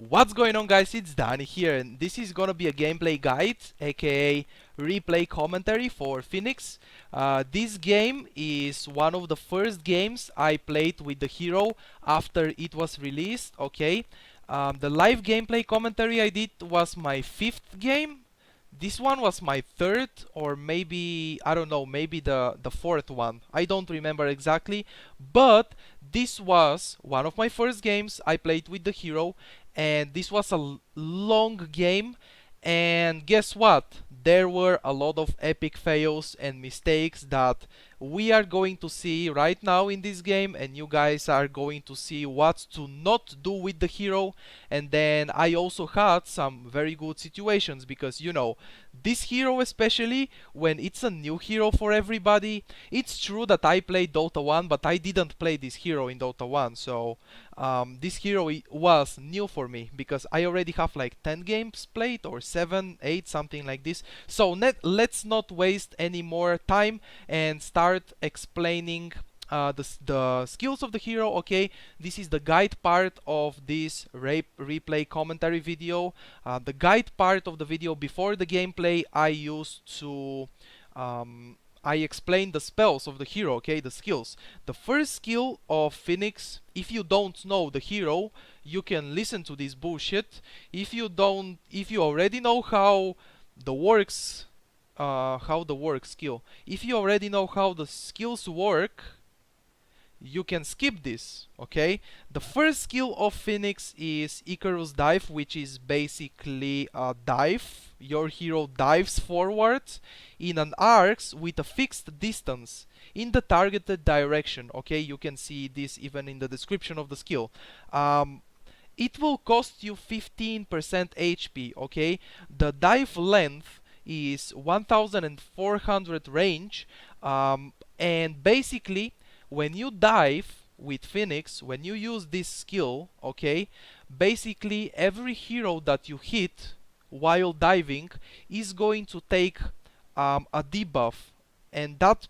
What's going on, guys? It's Danny here, and this is gonna be a gameplay guide, aka replay commentary for Phoenix. This game is one of the first games I played with the hero after it was released, okay? The live gameplay commentary I did was my 5th game. This one was my 3rd, or maybe, I don't know, maybe the 4th one. I don't remember exactly, but this was one of my first games I played with the hero, and this was a long game. And guess what? There were a lot of epic fails and mistakes that we are going to see right now in this game, and you guys are going to see what to not do with the hero. And then I also had some very good situations, because you know, this hero, especially when it's a new hero for everybody. It's true that I played Dota 1, but I didn't play this hero in Dota 1, so this hero was new for me, because I already have like 10 games played, or 7, 8, something like this. So let's not waste any more time and start explaining the skills of the hero. Okay, this is the guide part of this replay commentary video. The guide part of the video before the gameplay, I used to I explained the spells of the hero, okay, the skills. The first skill of Phoenix, if you don't know the hero, you can listen to this bullshit. If you already know how the works skill, if you already know how the skills work, you can skip this, okay? The first skill of Phoenix is Icarus Dive, which is basically a dive. Your hero dives forward in an arc with a fixed distance in the targeted direction, okay? You can see this even in the description of the skill. It will cost you 15% HP, okay? The dive length is 1400 range, and basically when you dive with Phoenix, when you use this skill, okay, basically every hero that you hit while diving is going to take a debuff, and that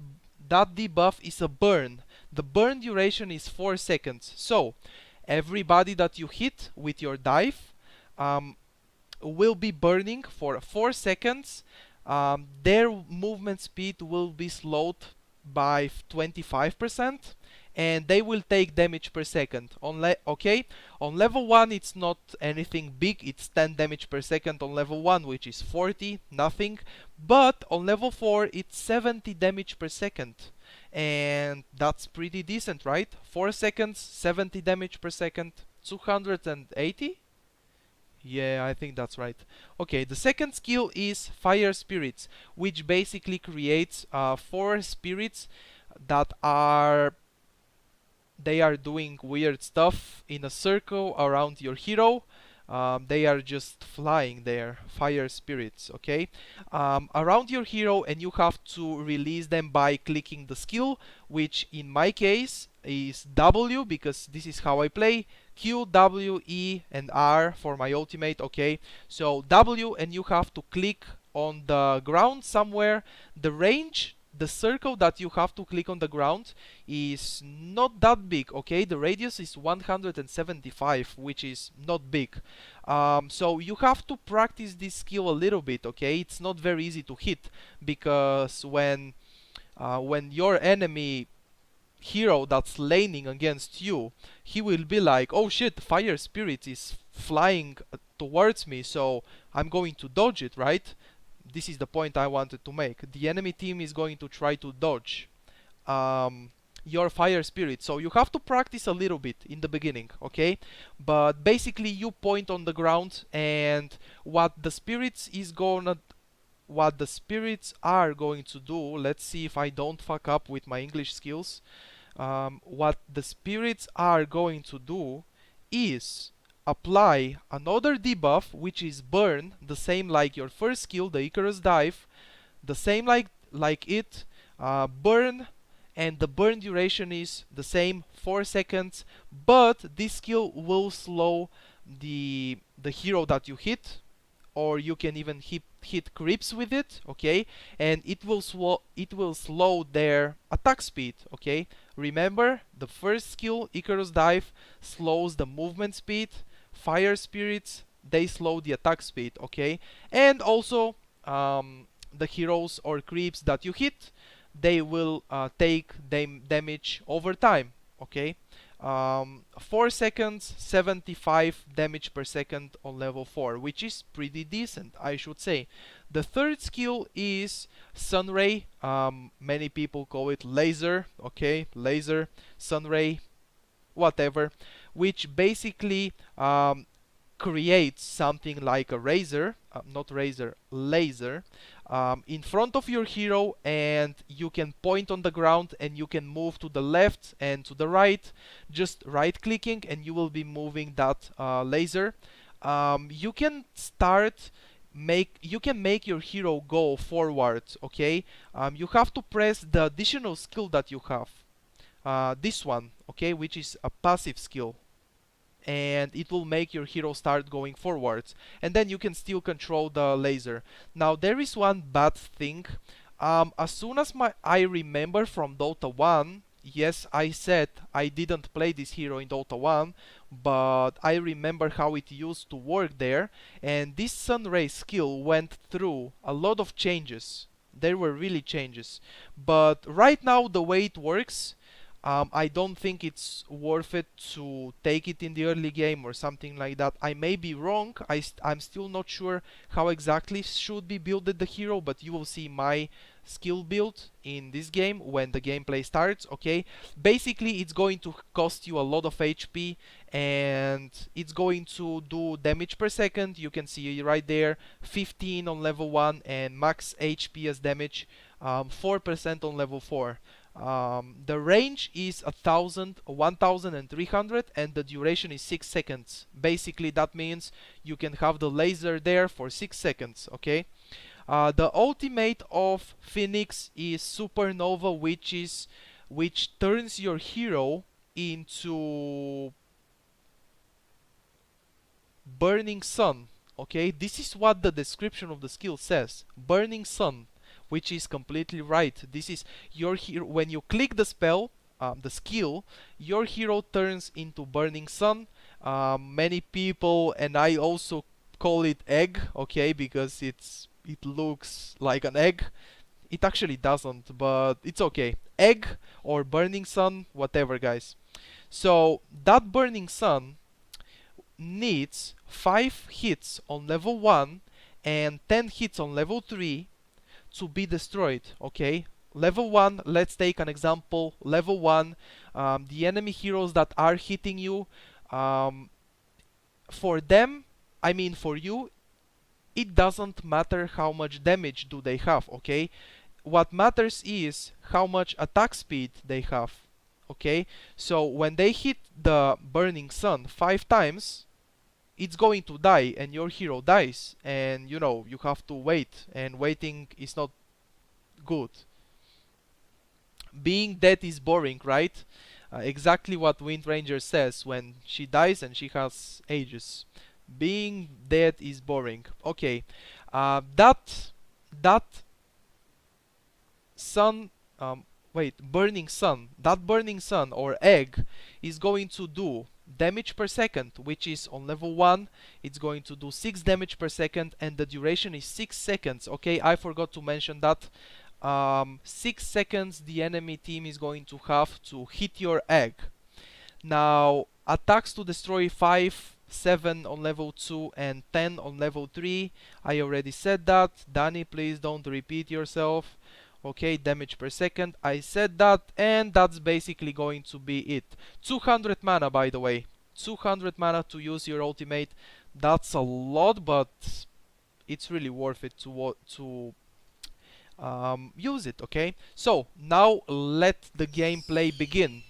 debuff is a burn. The burn duration is 4 seconds. So everybody that you hit with your dive will be burning for 4 seconds. Their movement speed will be slowed by 25%, and they will take damage per second. Okay, on level 1 it's not anything big, it's 10 damage per second on level 1, which is 40, nothing. But on level 4 it's 70 damage per second, and that's pretty decent, right? 4 seconds, 70 damage per second, 280? Yeah, I think that's right. Okay, the second skill is Fire Spirits, which basically creates 4 spirits that are doing weird stuff in a circle around your hero. They are just flying there, fire spirits, okay? Around your hero, and you have to release them by clicking the skill, which in my case is W, because this is how I play. Q, W, E, and R for my ultimate, okay? So W, and you have to click on the ground somewhere. The range, the circle that you have to click on the ground is not that big, okay? The radius is 175, which is not big. So you have to practice this skill a little bit, okay? It's not very easy to hit, because when your enemy hero that's laning against you, he will be like, oh shit, fire spirit is flying towards me, so I'm going to dodge it, right? This is the point I wanted to make. The enemy team is going to try to dodge your fire spirit, so you have to practice a little bit in the beginning, okay? But basically you point on the ground, and what the spirits are going to do, let's see if I don't fuck up with my English skills. What the spirits are going to do is apply another debuff, which is burn, the same like your first skill, the Icarus Dive, the same like it, burn, and the burn duration is the same, 4 seconds, but this skill will slow the hero that you hit, or you can even hit creeps with it, okay? And it will slow their attack speed, okay? Remember, the first skill, Icarus Dive, slows the movement speed fire spirits, they slow the attack speed, okay? And also, the heroes or creeps that you hit, they will take damage over time, okay? 4 seconds, 75 damage per second on level 4, which is pretty decent, I should say. The third skill is Sunray. Many people call it laser, okay? Laser, Sunray, whatever, which basically creates something like a razor, not razor, laser, in front of your hero, and you can point on the ground and you can move to the left and to the right, just right clicking, and you will be moving that laser. You can make your hero go forward, okay? You have to press the additional skill that you have, this one, okay, which is a passive skill, and it will make your hero start going forwards, and then you can still control the laser. Now there is one bad thing. As soon as I remember from Dota 1, yes, I said I didn't play this hero in Dota 1, but I remember how it used to work there, and this Sunray skill went through a lot of changes. There were really changes, but right now the way it works, I don't think it's worth it to take it in the early game or something like that. I may be wrong. I'm still not sure how exactly should be builded the hero, but you will see my skill build in this game when the gameplay starts, okay? Basically, it's going to cost you a lot of HP, and it's going to do damage per second. You can see right there, 15 on level 1 and max HP as damage, 4% on level 4. The range is 1300, and the duration is 6 seconds. Basically that means you can have the laser there for 6 seconds, okay? The ultimate of Phoenix is Supernova, which turns your hero into Burning Sun, okay? This is what the description of the skill says, Burning Sun, which is completely right. This is your hero. When you click the spell, the skill, your hero turns into Burning Sun. Many people, and I also call it egg, okay, because it looks like an egg. It actually doesn't, but it's okay. Egg or Burning Sun, whatever, guys. So that Burning Sun needs 5 hits on level 1 and 10 hits on level 3 to be destroyed, okay? Level 1, let's take an example. Level 1, the enemy heroes that are hitting you, for them, I mean for you, it doesn't matter how much damage do they have, okay? What matters is how much attack speed they have, okay? So when they hit the Burning Sun 5 times, it's going to die and your hero dies, and you know, you have to wait, and waiting is not good. Being dead is boring, right? Exactly what Wind Ranger says when she dies and she has ages. Being dead is boring. Okay, that sun, Burning Sun. That Burning Sun or egg is going to do damage per second, which is on level 1, it's going to do 6 damage per second, and the duration is 6 seconds. Okay, I forgot to mention that. 6 seconds the enemy team is going to have to hit your egg. Now, attacks to destroy 5, 7 on level 2 and 10 on level 3. I already said that. Danny, please don't repeat yourself. Okay, damage per second, I said that, and that's basically going to be it. 200 mana, by the way. 200 mana to use your ultimate. That's a lot, but it's really worth it to use it, okay? So, now let the gameplay begin.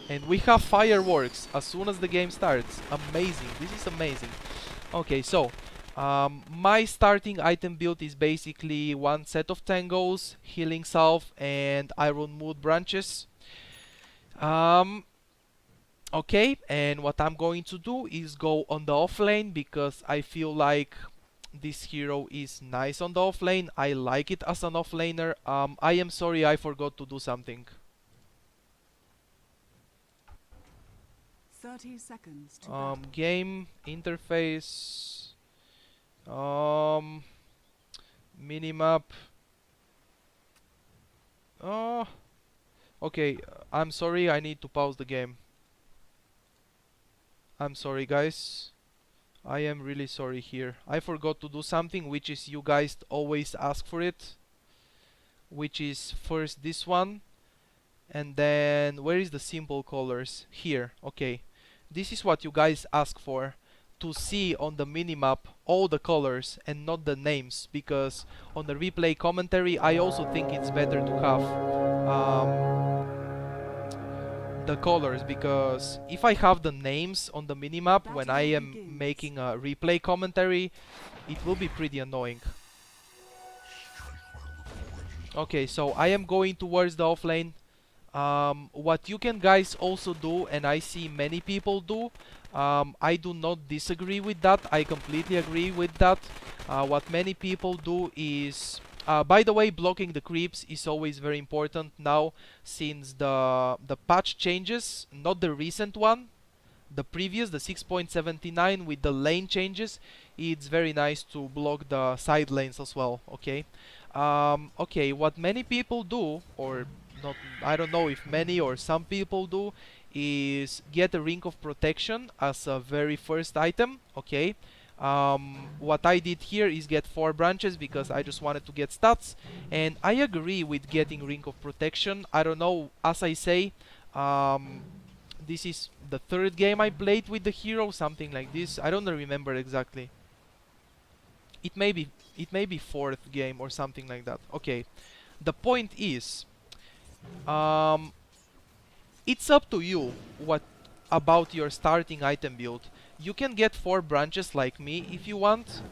And we have fireworks as soon as the game starts. Amazing, this is amazing. Okay, so my starting item build is basically one set of tangos, healing salve, and iron mood branches. Okay, and what I'm going to do is go on the off lane because I feel like this hero is nice on the off lane. I like it as an off laner. I am sorry, I forgot to do something. 30 seconds to battle. Game interface. Minimap. Oh, okay. I'm sorry. I need to pause the game. I'm sorry, guys. I am really sorry here. I forgot to do something, which is you guys always ask for it. Which is first this one, and then where is the simple colors? Here. Okay. This is what you guys ask for. To see on the minimap all the colors and not the names, because on the replay commentary I also think it's better to have the colors, because if I have the names on the minimap when I am making a replay commentary, it will be pretty annoying. Okay, so I am going towards the offlane. What you can guys also do, and I see many people do, I do not disagree with that, I completely agree with that. What many people do is, by the way, blocking the creeps is always very important now, since the patch changes, not the recent one, the previous, the 6.79 with the lane changes. It's very nice to block the side lanes as well. Okay. Okay, what many people do, or not, I don't know if many or some people do, is get a ring of protection as a very first item. Okay. What I did here is get 4 branches because I just wanted to get stats, and I agree with getting ring of protection. I don't know, as I say, this is the 3rd game I played with the hero, something like this. I don't remember exactly. It may be 4th game or something like that. Okay. The point is, it's up to you what about your starting item build. You can get 4 branches like me if you want.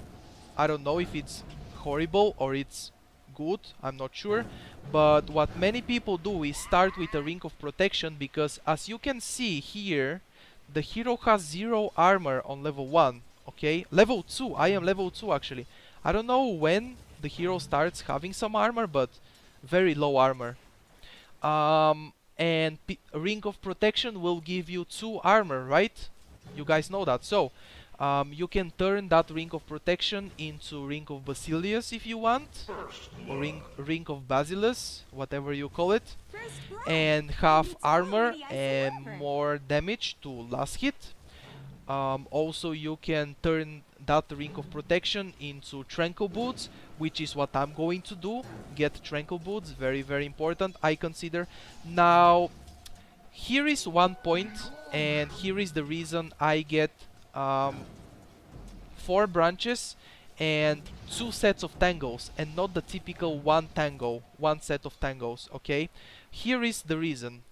I don't know if it's horrible or it's good, I'm not sure. But what many people do is start with a ring of protection, because as you can see here, the hero has 0 armor on level 1. Okay, level 2, I am level 2 actually. I don't know when the hero starts having some armor, but very low armor. And ring of protection will give you 2 armor, right? You guys know that. So you can turn that ring of protection into ring of Basilius if you want, or ring of Basilis, whatever you call it, and have armor and more damage to last hit. Also, you can turn that ring of protection into tranquil boots, which is what I'm going to do. Get tranquil boots, very very important, I consider. Now, here is one point, and here is the reason I get 4 branches and 2 sets of tangles, and not the typical 1 tango, 1 set of tangles. Okay, here is the reason.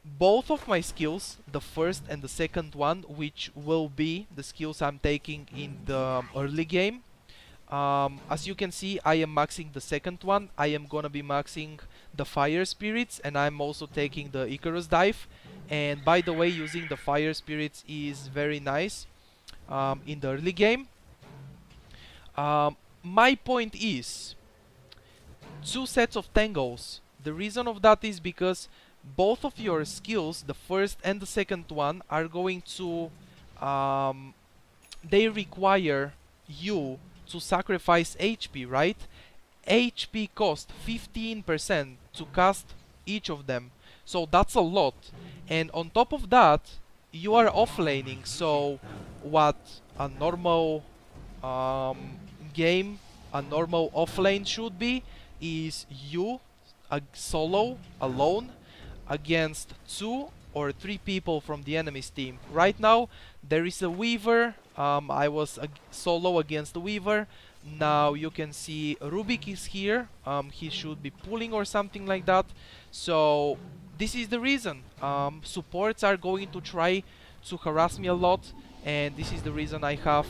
Both of my skills, the first and the second one, which will be the skills I'm taking in the early game, as you can see, I am maxing the second one. I am gonna be maxing the fire spirits, and I'm also taking the Icarus dive. And by the way, using the fire spirits is very nice in the early game. My point is 2 sets of tangles. The reason of that is because both of your skills, the first and the second one, are going to they require you to sacrifice HP, right? HP cost 15% to cast each of them, so that's a lot. And on top of that, you are offlaning, so what a normal game, a normal offlane should be, is you solo, alone, against 2 or 3 people from the enemy's team. Right now, there is a Weaver. I was solo against the Weaver. Now you can see Rubik is here. He should be pulling or something like that. So this is the reason. Supports are going to try to harass me a lot, and this is the reason I have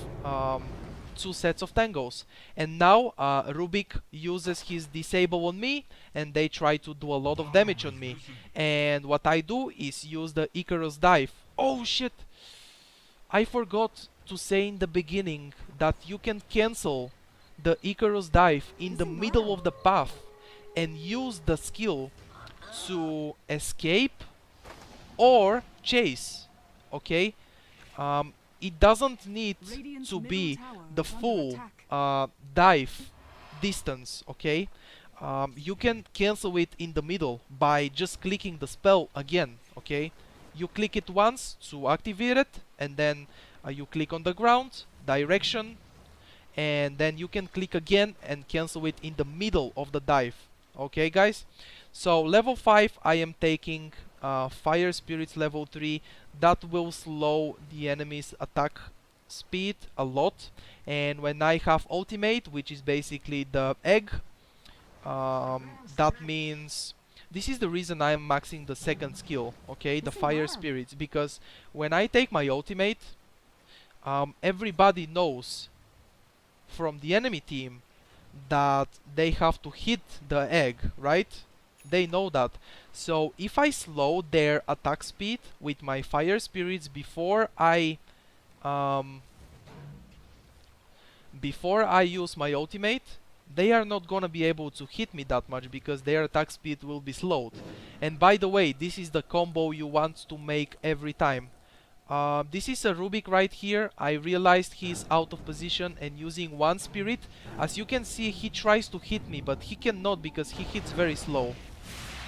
2 sets of tangos. And now Rubik uses his disable on me, and they try to do a lot of damage on me. And what I do is use the Icarus dive. Oh shit! I forgot to say in the beginning that you can cancel the Icarus dive in the middle of the path and use the skill to escape or chase. okay? It doesn't need to be the full dive distance, okay? You can cancel it in the middle by just clicking the spell again, okay? You click it once to activate it, and then you click on the ground, direction, and then you can click again and cancel it in the middle of the dive. Okay, guys? So level 5 I am taking Fire Spirits level 3. That will slow the enemy's attack speed a lot. And when I have ultimate, which is basically the egg, that means this is the reason I am maxing the second skill, okay, the Fire Spirits, because when I take my ultimate, everybody knows from the enemy team that they have to hit the egg, right? They know that. So if I slow their attack speed with my Fire Spirits um, before I use my ultimate, they are not gonna be able to hit me that much because their attack speed will be slowed. And by the way, this is the combo you want to make every time. This is a Rubik right here. I realized he's out of position and using one spirit. As you can see, he tries to hit me, but he cannot because he hits very slow.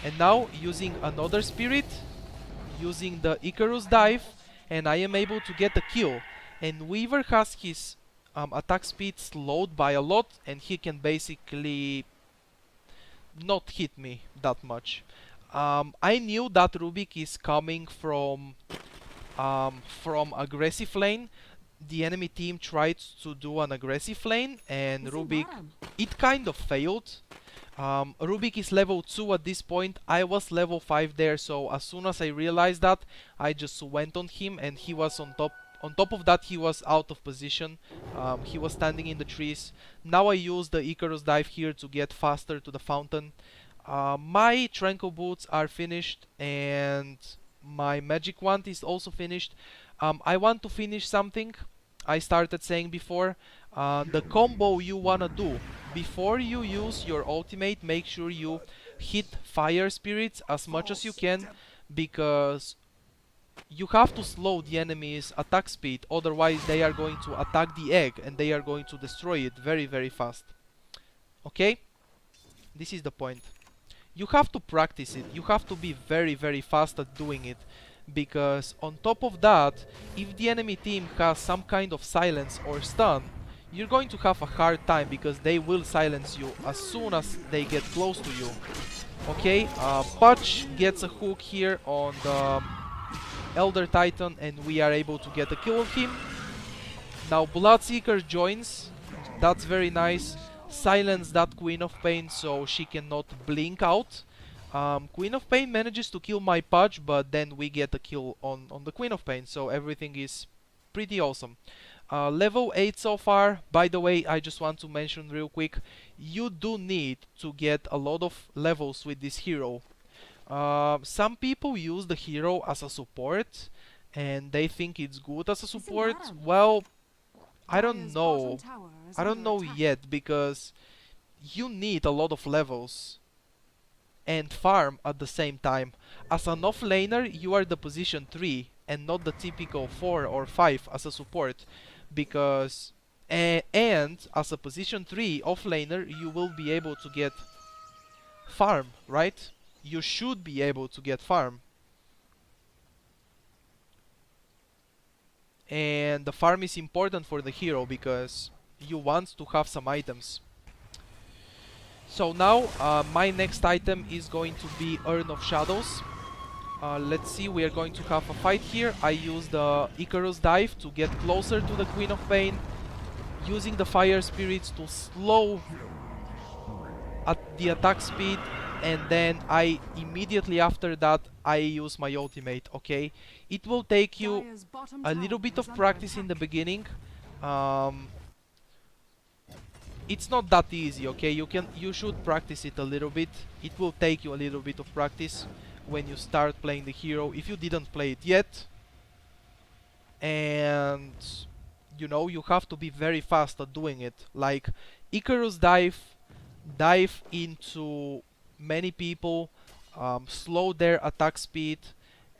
And now using another spirit, using the Icarus dive, and I am able to get a kill. And Weaver has his attack speed slowed by a lot, and he can basically not hit me that much. I knew that Rubik is coming from aggressive lane. The enemy team tried to do an aggressive lane, and Rubik, it kind of failed. Rubik is level 2 at this point. I was level 5 there, so as soon as I realized that, I just went on him, and he was on top. On top of that, he was out of position. He was standing in the trees. Now I use the Icarus dive here to get faster to the fountain. My Tranquil Boots are finished, and my magic wand is also finished. I want to finish something I started saying before. The combo you wanna do before you use your ultimate, make sure you hit Fire Spirits as much as you can, because you have to slow the enemy's attack speed, otherwise they are going to attack the egg and they are going to destroy it very, very fast. Okay? This is the point. You have to practice it. You have to be very, very fast at doing it, because on top of that, if the enemy team has some kind of silence or stun, you're going to have a hard time because they will silence you as soon as they get close to you. Okay, Patch gets a hook here on the Elder Titan, and we are able to get a kill on him. Now Bloodseeker joins. That's very nice. Silence that Queen of Pain so she cannot blink out. Queen of Pain manages to kill my Patch, but then we get a kill on the Queen of Pain, so everything is pretty awesome. Level 8 so far. By the way, I just want to mention real quick, you do need to get a lot of levels with this hero. Some people use the hero as a support and they think it's good as a support. Well, I don't know. I don't know yet, because you need a lot of levels and farm at the same time. As an offlaner, you are the position 3 and not the typical 4 or 5 as a support, because and as a position 3 offlaner, you will be able to get farm, right? You should be able to get farm. And the farm is important for the hero because you want to have some items. So now my next item is going to be Urn of Shadows. Let's see, we are going to have a fight here. I use the Icarus dive to get closer to the Queen of Pain, using the Fire Spirits to slow at the attack speed, and then I immediately after that I use my ultimate. Okay, it will take you a little bit of practice in the beginning. It's not that easy, okay? You should practice it a little bit. It will take you a little bit of practice when you start playing the hero, if you didn't play it yet. And you know, you have to be very fast at doing it. Like Icarus dive into many people, slow their attack speed,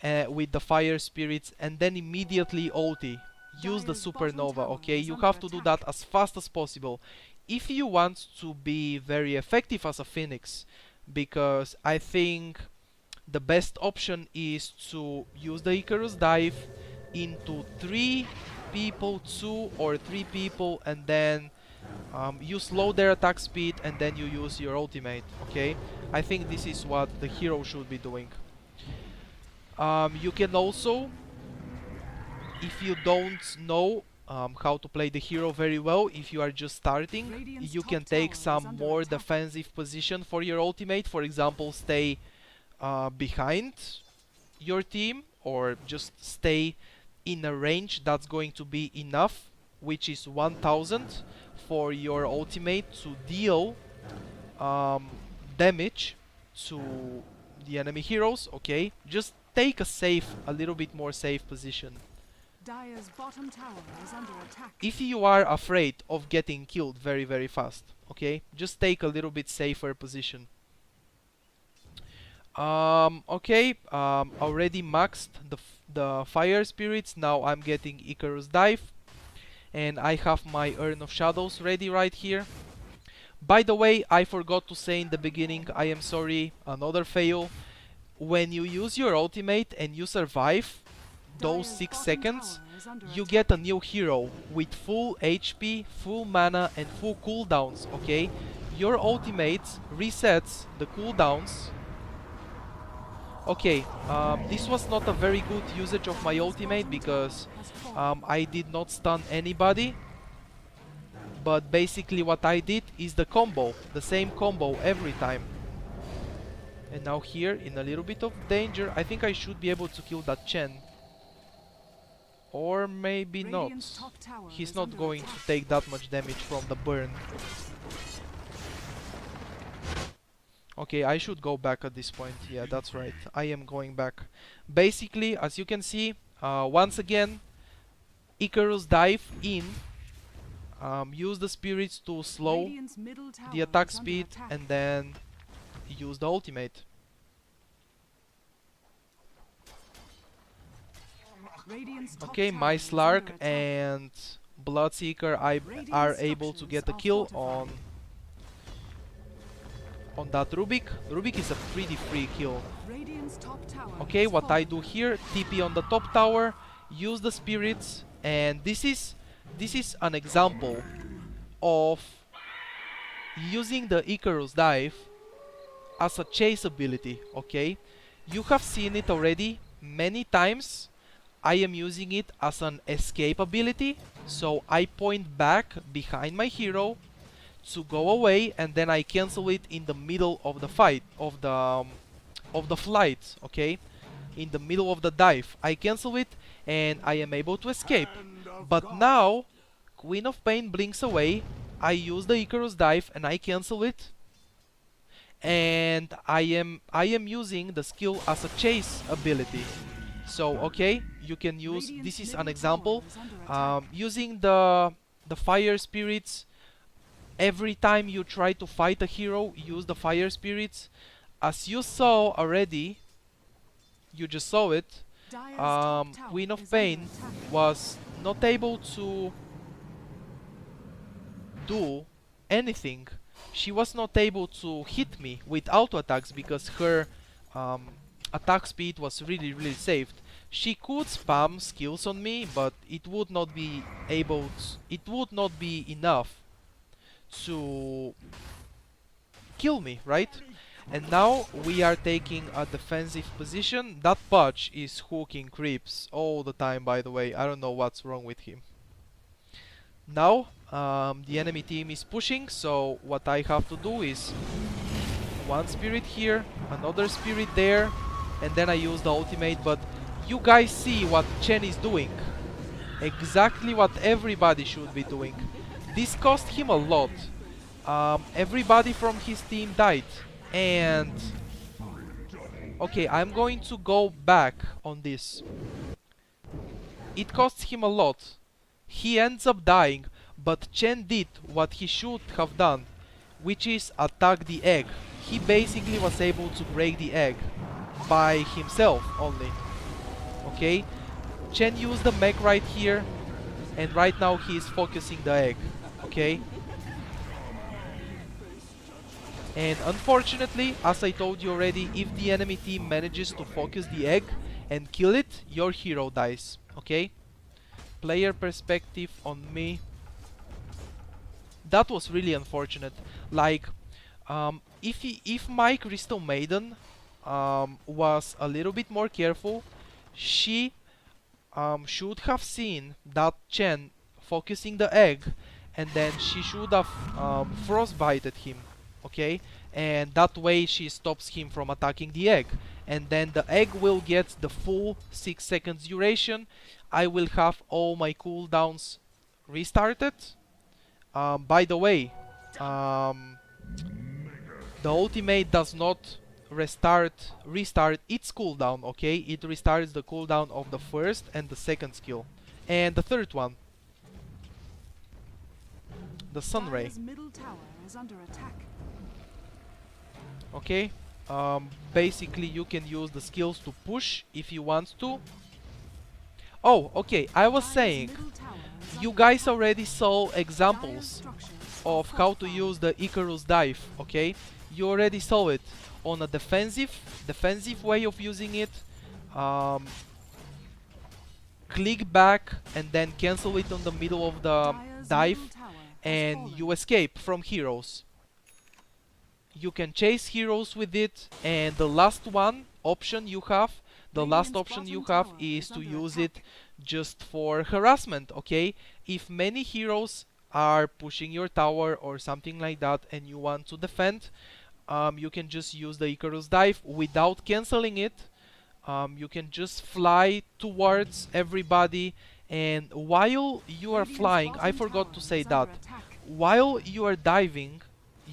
with the fire spirits, and then immediately ulti. Use the supernova, okay? You have to do that as fast as possible if you want to be very effective as a Phoenix, because I think the best option is to use the Icarus dive into 3 people, 2 or 3 people, and then you slow their attack speed and then you use your ultimate, okay? I think this is what the hero should be doing. You can also, if you don't know how to play the hero very well, if you are just starting, you can take some more defensive position for your ultimate. For example, stay behind your team, or just stay in a range that's going to be enough, which is 1000 for your ultimate to deal damage to the enemy heroes, okay? Just take a little bit more safe position. Dire's bottom tower is under attack. If you are afraid of getting killed very fast, okay? Just take a little bit safer position. Okay, already maxed the fire spirits. Now I'm getting Icarus dive, and I have my Urn of Shadows ready right here. By the way, I forgot to say in the beginning, I am sorry, another fail. When you use your ultimate and you survive those 6 seconds, you get a new hero with full HP, full mana and full cooldowns, okay? Your ultimate resets the cooldowns. Okay, this was not a very good usage of my ultimate because I did not stun anybody. But basically what I did is the combo, the same combo every time. And now here, in a little bit of danger, I think I should be able to kill that Chen. Or maybe not. He's not going to take that much damage from the burn. Okay, I should go back at this point. Yeah, that's right. I am going back. Basically, as you can see, once again, Icarus dive in. Use the spirits to slow the attack speed and then use the ultimate. Okay, my Slark and Bloodseeker are able to get a kill on that Rubik. Rubik is a pretty free kill. Okay, what I do here, TP on the top tower, use the spirits, and this is an example of using the Icarus dive as a chase ability, okay? You have seen it already many times. I am using it as an escape ability, so I point back behind my hero to go away, and then I cancel it in the middle of the fight, of the flight, okay? In the middle of the dive, I cancel it and I am able to escape. But now, Queen of Pain blinks away, I use the Icarus dive and I cancel it. And I am using the skill as a chase ability. So, okay, you can use, this is an example, using the fire spirits. Every time you try to fight a hero, use the fire spirits. As you saw already, you just saw it, Queen of Pain was not able to do anything. She was not able to hit me with auto attacks because her attack speed was really saved. She could spam skills on me, but it would not be enough to kill me, right? And now we are taking a defensive position. That Pudge is hooking creeps all the time, by the way. I don't know what's wrong with him. Now the enemy team is pushing, so what I have to do is one spirit here, another spirit there, and then I use the ultimate. But you guys see what Chen is doing. Exactly what everybody should be doing. This cost him a lot. Everybody from his team died. And okay, I'm going to go back on this. It costs him a lot. He ends up dying, but Chen did what he should have done, which is attack the egg. He basically was able to break the egg by himself only. Okay, Chen used the mech right here, and right now he is focusing the egg. Okay, and unfortunately, as I told you already, if the enemy team manages to focus the egg and kill it, your hero dies. Okay, player perspective on me. That was really unfortunate. Like, if my Crystal Maiden was a little bit more careful, she should have seen that Chen focusing the egg, and then she should have frostbited him, okay? And that way she stops him from attacking the egg. And then the egg will get the full 6 seconds duration. I will have all my cooldowns restarted. By the way, the ultimate does not restart its cooldown, okay? It restarts the cooldown of the first and the second skill. And the third one, the Sun Ray. Dire's middle tower is under attack. Okay? Basically you can use the skills to push if you want to. Oh, okay, I was Dire's saying, middle tower is you under guys attack. already saw Dire's examples structures of are how to fortified. use the Icarus dive, okay? You already saw it on a defensive way of using it. Um, Click back and then cancel it on the middle of the Dire's dive, middle tower has and fallen. you escape from heroes. You can chase heroes with it, and the last option you have Radiant's bottom is tower to is under use attack. it just for harassment, okay? If many heroes are pushing your tower or something like that and you want to defend, you can just use the Icarus dive without canceling it. You can just fly towards everybody, and while you are Radiant's flying, I bottom forgot tower to say is that under attack. while you are diving,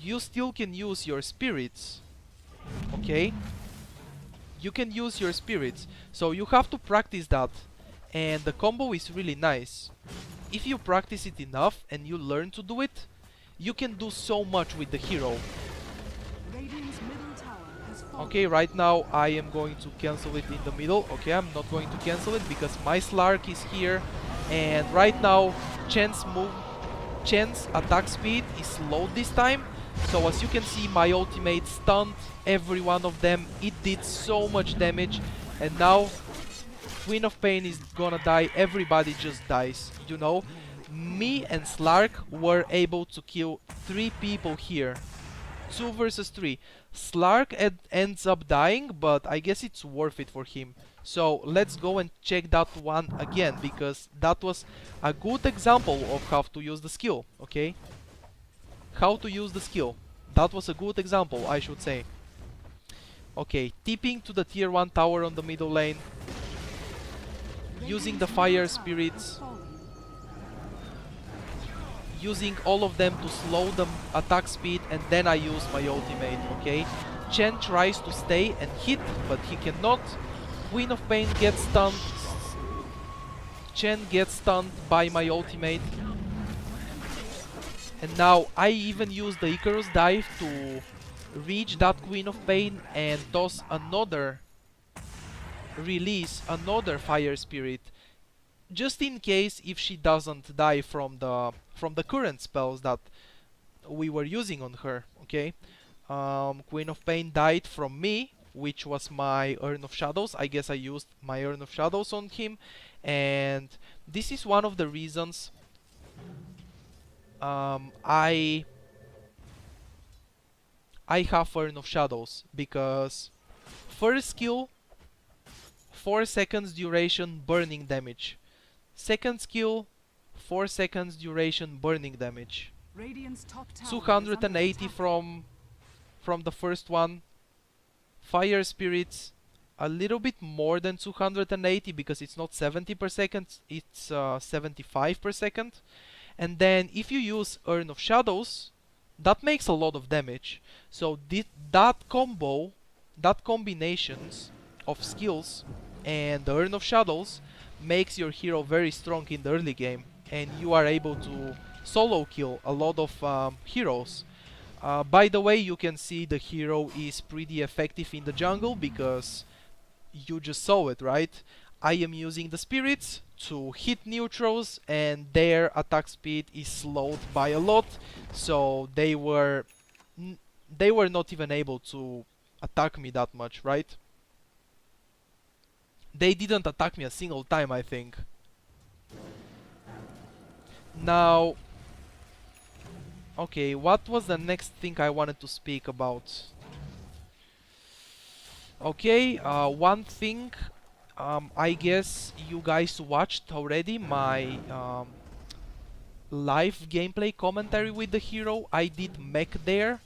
you still can use your spirits, okay? You can use your spirits, so you have to practice that, and the combo is really nice. If you practice it enough and you learn to do it, you can do so much with the hero. Radiant's middle tower has fallen. Okay, right now I am going to cancel it in the middle. Okay, I'm not going to cancel it because my Slark is here, and right now Chen's attack speed is slowed this time. So as you can see, my ultimate stunned every one of them. It did so much damage, and now Queen of Pain is gonna die. Everybody just dies, you know. Me and Slark were able to kill 3 people here. 2 versus 3. Slark ends up dying, but I guess it's worth it for him. So let's go and check that one again, because that was a good example of how to use the skill, okay? How to use the skill. That was a good example, I should say. Okay, tipping to the tier 1 tower on the middle lane. Using the Radiant's fire middle tower spirits. has fallen. Using all of them to slow the attack speed, and then I use my ultimate, okay? Chen tries to stay and hit, but he cannot. Queen of Pain gets stunned. Chen gets stunned by my ultimate. And now I even use the Icarus dive to reach that Queen of Pain and toss another release, another fire spirit, just in case if she doesn't die from the current spells that we were using on her, okay? Queen of Pain died from me, which was my Urn of Shadows. I guess I used my Urn of Shadows on him, and this is one of the reasons I have Urn of Shadows, because first skill 4 seconds duration burning damage. Second skill 4 seconds duration burning damage. Radiant's top tower is 280 under attack. from the first one. Fire spirits a little bit more than 280 because it's not 70 per second, it's 75 per second. And then if you use Urn of Shadows, that makes a lot of damage. So that combo, that combinations of skills and the Urn of Shadows makes your hero very strong in the early game, and you are able to solo kill a lot of heroes. By the way, you can see the hero is pretty effective in the jungle because you just saw it, right? I am using the spirits to hit neutrals, and their attack speed is slowed by a lot, so they were not even able to attack me that much, right? They didn't attack me a single time, I think. Now, okay, what was the next thing I wanted to speak about? Okay, one thing, I guess you guys watched already my live gameplay commentary with the hero. I did mech there.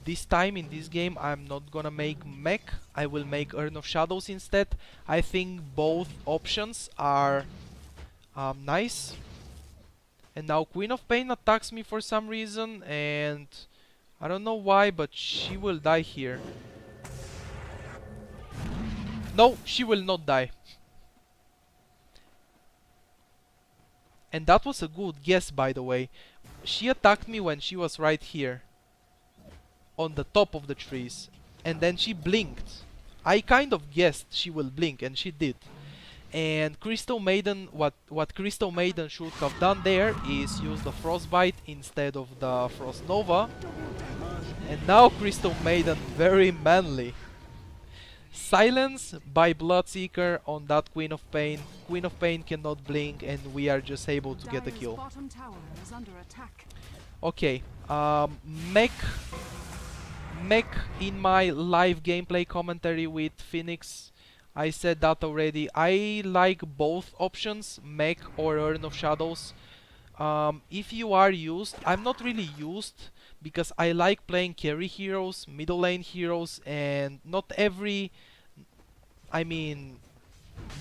This time in this game I'm not gonna make mech, I will make Urn of Shadows instead. I think both options are nice. And now Queen of Pain attacks me for some reason, and I don't know why, but she will die here. No, she will not die. And that was a good guess, by the way. She attacked me when she was right here, on the top of the trees, and then she blinked. I kind of guessed she will blink, and she did. And Crystal Maiden, what Crystal Maiden should have done there is use the Frostbite instead of the Frost Nova. And now Crystal Maiden, very manly. Silence by Bloodseeker on that Queen of Pain. Queen of Pain cannot blink, and we are just able to get a kill. Bottom tower is under attack. Okay, mech in my live gameplay commentary with Phoenix. I said that already. I like both options, mech or Urn of Shadows. If you are used, I'm not really used because I like playing carry heroes, middle lane heroes, and not every, I mean,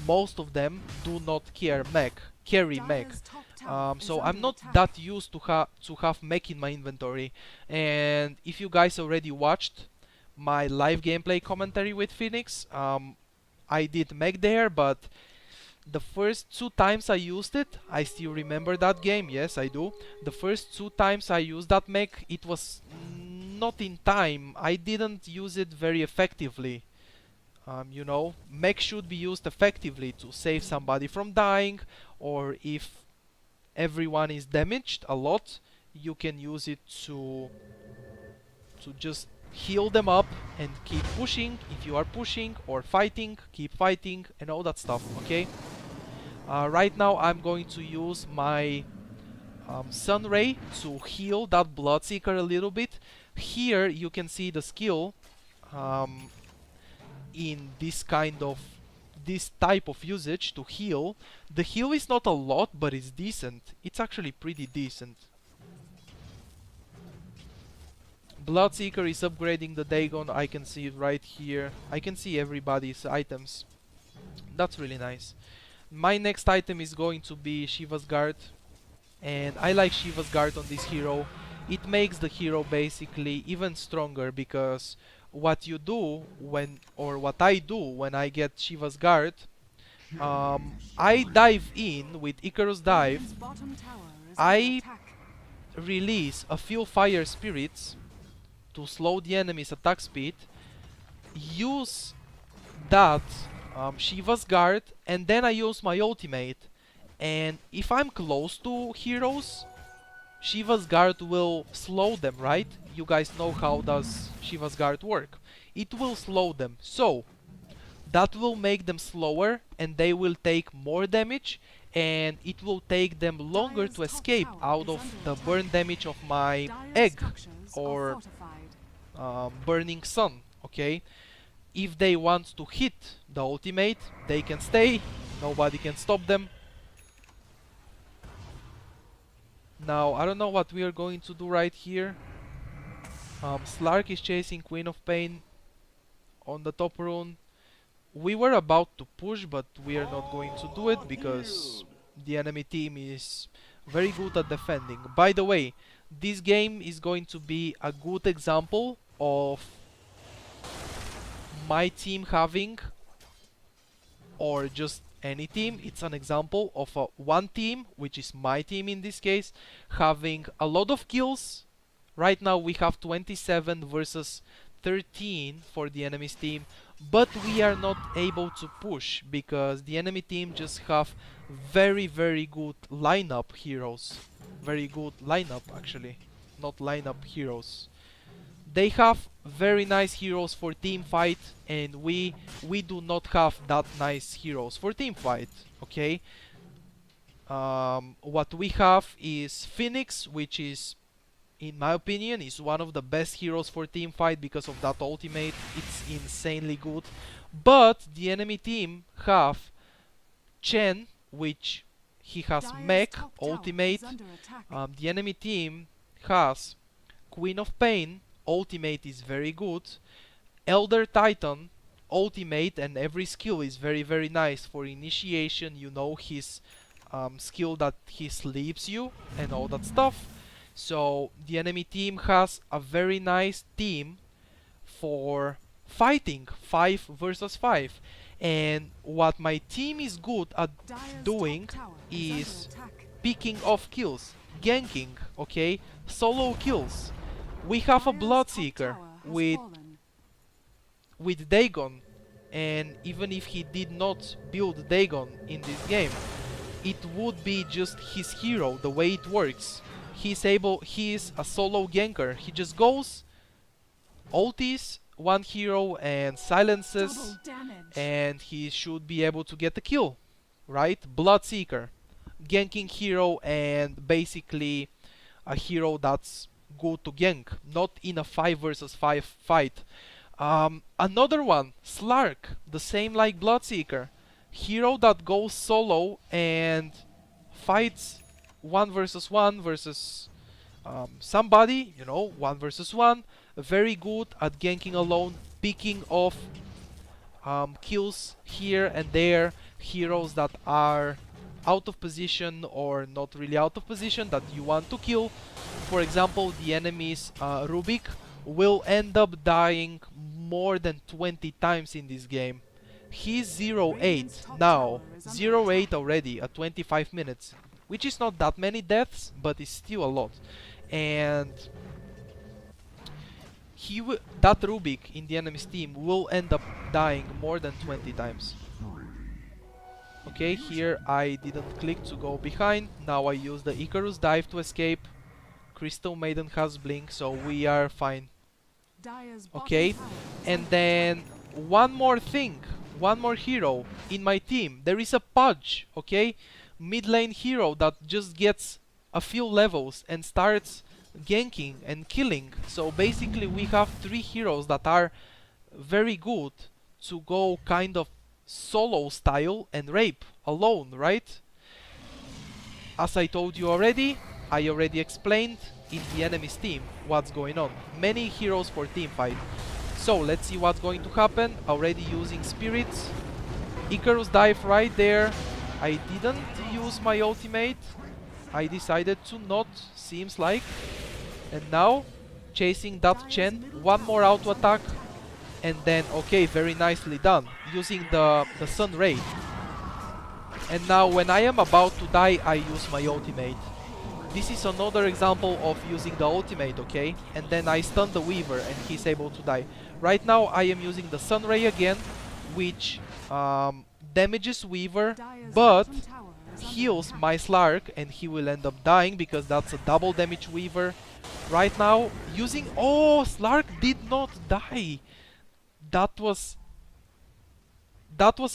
most of them do not carry mech. Dire's top tower is So I'm under not attack. that used to have mech in my inventory. And if you guys already watched my live gameplay commentary with Phoenix, I did mech there, but the first 2 times I used it, I still remember that game, yes I do. The first 2 times I used that mech, it was not in time. I didn't use it very effectively. You know, mech should be used effectively to save somebody from dying, or if everyone is damaged a lot, you can use it to just heal them up and keep pushing. If you are pushing or fighting, keep fighting and all that stuff, okay? Right now I'm going to use my Sun Ray to heal that Bloodseeker a little bit. Here you can see the skill in this type of usage to heal. The heal is not a lot, but it's decent. It's actually pretty decent. Bloodseeker is upgrading the Dagon. I can see it right here. I can see everybody's items. That's really nice. My next item is going to be Shiva's Guard. And I like Shiva's Guard on this hero. It makes the hero basically even stronger, because what you do what I do when I get Shiva's Guard, I dive in with Icarus Dive, Radiant's bottom tower is under I attack. release a few fire spirits to slow the enemy's attack speed, use that Shiva's Guard, and then I use my ultimate. And if I'm close to heroes, Shiva's Guard will slow them, right? You guys know how does Shiva's Guard work. It will slow them, so that will make them slower and they will take more damage, and it will take them longer Dire's to top escape tower out is of under the attack. burn damage of my Dire's egg structures are or fortified. burning sun, okay? If they want to hit the ultimate, they can stay, nobody can stop them. Now, I don't know what we are going to do right here. Slark is chasing Queen of Pain on the top rune. We were about to push, but we are not going to do it because the enemy team is very good at defending. By the way, this game is going to be a good example of my team having, or just any team, it's an example of one team, which is my team in this case, having a lot of kills. Right now we have 27 versus 13 for the enemy's team, but we are not able to push because the enemy team just have very good lineup heroes. Very good lineup actually, not lineup heroes. They have very nice heroes for team fight, and we do not have that nice heroes for team fight. Okay, what we have is Phoenix, which is, in my opinion, is one of the best heroes for team fight because of that ultimate. It's insanely good. But the enemy team have Chen, which he has Dire's mech top tower ultimate. is under attack. The enemy team has Queen of Pain ultimate is very good. Elder Titan ultimate and every skill is very nice for initiation. You know his skill that he sleeps you and all that stuff. So the enemy team has a very nice team for fighting 5 versus 5. And what my team is good at Dire's doing top tower is under attack. picking off kills, ganking, okay, solo kills. We have a Dire's Bloodseeker top tower has with fallen. Dagon, and even if he did not build Dagon in this game, it would be just his hero, the way it works. He is a solo ganker. He just goes, ultis one hero and silences, Double damage. and he should be able to get the kill, right? Bloodseeker, ganking hero, and basically a hero that's good to gank, not in a 5 versus 5 fight. Another one, Slark, the same like Bloodseeker, hero that goes solo and fights 1 versus 1 versus somebody, you know, 1 versus 1, very good at ganking alone, picking off kills here and there, heroes that are out of position or not really out of position that you want to kill. For example, the enemy's Rubik will end up dying more than 20 times in this game. He's 0-8 now, 0-8 already at 25 minutes, which is not that many deaths, but it's still a lot. And that Rubik in the enemy's team will end up dying more than 20 times. Okay, here I didn't click to go behind. Now I use the Icarus dive to escape. Crystal Maiden has blink, so we are fine. Dire's bottom Okay, tower is and under then attack. one more thing, one more hero in my team. There is a Pudge, okay? Mid lane hero that just gets a few levels and starts ganking and killing. So basically we have 3 heroes that are very good to go kind of solo style and rape alone, right? As I told you already, I already explained in the enemy's team what's going on. Many heroes for team fight. So let's see what's going to happen. Already using spirits. Icarus dive right there. I didn't use my ultimate. I decided to not, seems like. And now, chasing that Chen, one more auto attack. And then, okay, very nicely done. Using the Sun Ray. And now when I am about to die, I use my ultimate. This is another example of using the ultimate, okay? And then I stun the Weaver and he's able to die. Right now I am using the Sun Ray again, which damages Weaver, Dire's but bottom tower is under heals attack. my Slark, and he will end up dying because that's a double damage Weaver. Right now, using... Oh, Slark did not die! That was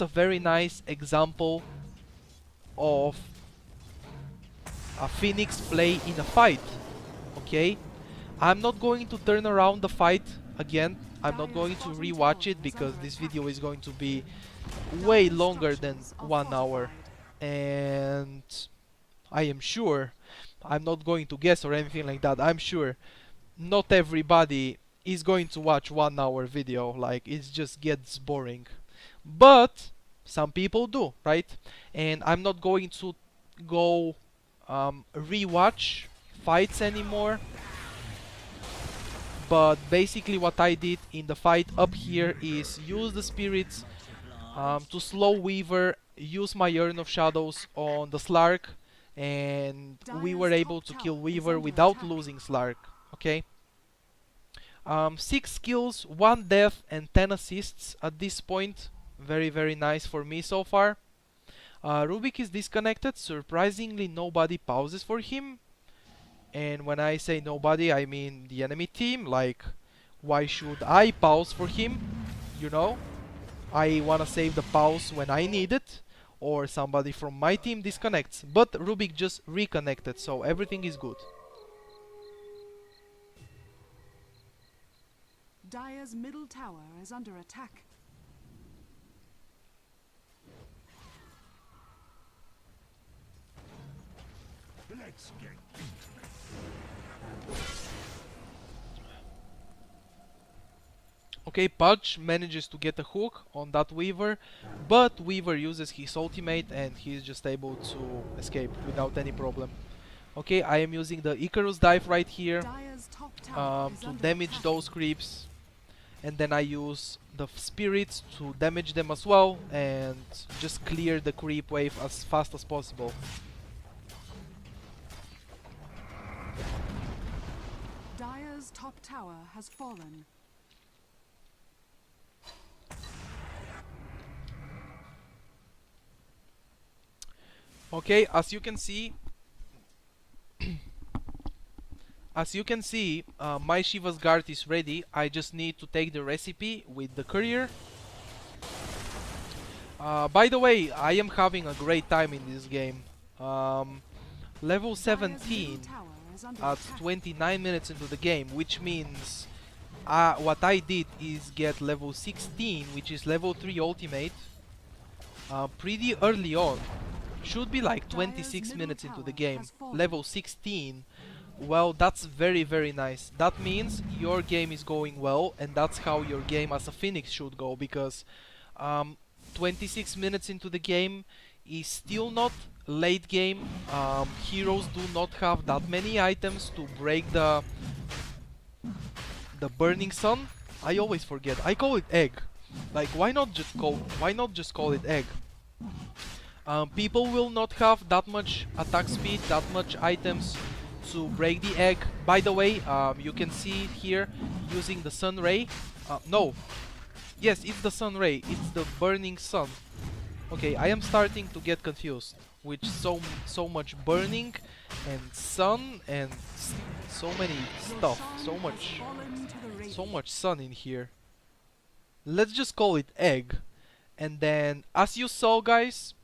a very nice example of a Phoenix play in a fight, okay? I'm not going to turn around the fight again. I'm not going to rewatch it because this video is going to be way longer than 1 hour. And I am sure, I'm not going to guess or anything like that, I'm sure not everybody is going to watch 1 hour video, like it just gets boring. But some people do, right? And I'm not going to go rewatch fights anymore. But basically what I did in the fight up here is use the spirits to slow Weaver, use my Urn of Shadows on the Slark, and we were able to kill Weaver without losing Slark, okay? 6 kills, 1 death and 10 assists at this point. Very, very nice for me so far. Rubik is disconnected. Surprisingly, nobody pauses for him. And when I say nobody, I mean the enemy team. Like, why should I pause for him? You know? I wanna save the pause when I need it. Or somebody from my team disconnects. But Rubik just reconnected, so everything is good. Dire's middle tower is under attack. Let's get Okay, Pudge manages to get a hook on that Weaver, but Weaver uses his ultimate and he's just able to escape without any problem. Okay, I am using the Icarus dive right here Dire's top tower is to under damage attack. those creeps, and then I use the spirits to damage them as well and just clear the creep wave as fast as possible. Dire's top tower has fallen. Okay, as you can see, my Shiva's guard is ready. I just need to take the recipe with the courier. By the way, I am having a great time in this game. Level Dire's 17 middle tower is under at attack. 29 minutes into the game, which means what I did is get level 16, which is level 3 ultimate, pretty early on. Should be like 26 middle minutes into the tower game. has fallen. Level 16. Well, that's very, very nice. That means your game is going well, and that's how your game as a Phoenix should go, because 26 minutes into the game is still not late game. Heroes do not have that many items to break the burning sun. I always forget. I call it egg. Like, why not just call it egg? People will not have that much attack speed, that much items to break the egg. By the way, you can see here using the sun ray. No, yes, it's the sun ray. It's the burning sun. Okay, I am starting to get confused with so much burning and sun and so many Your stuff. sun So has much, fallen to the so radiant. much sun in here. Let's just call it egg. And then, as you saw, guys,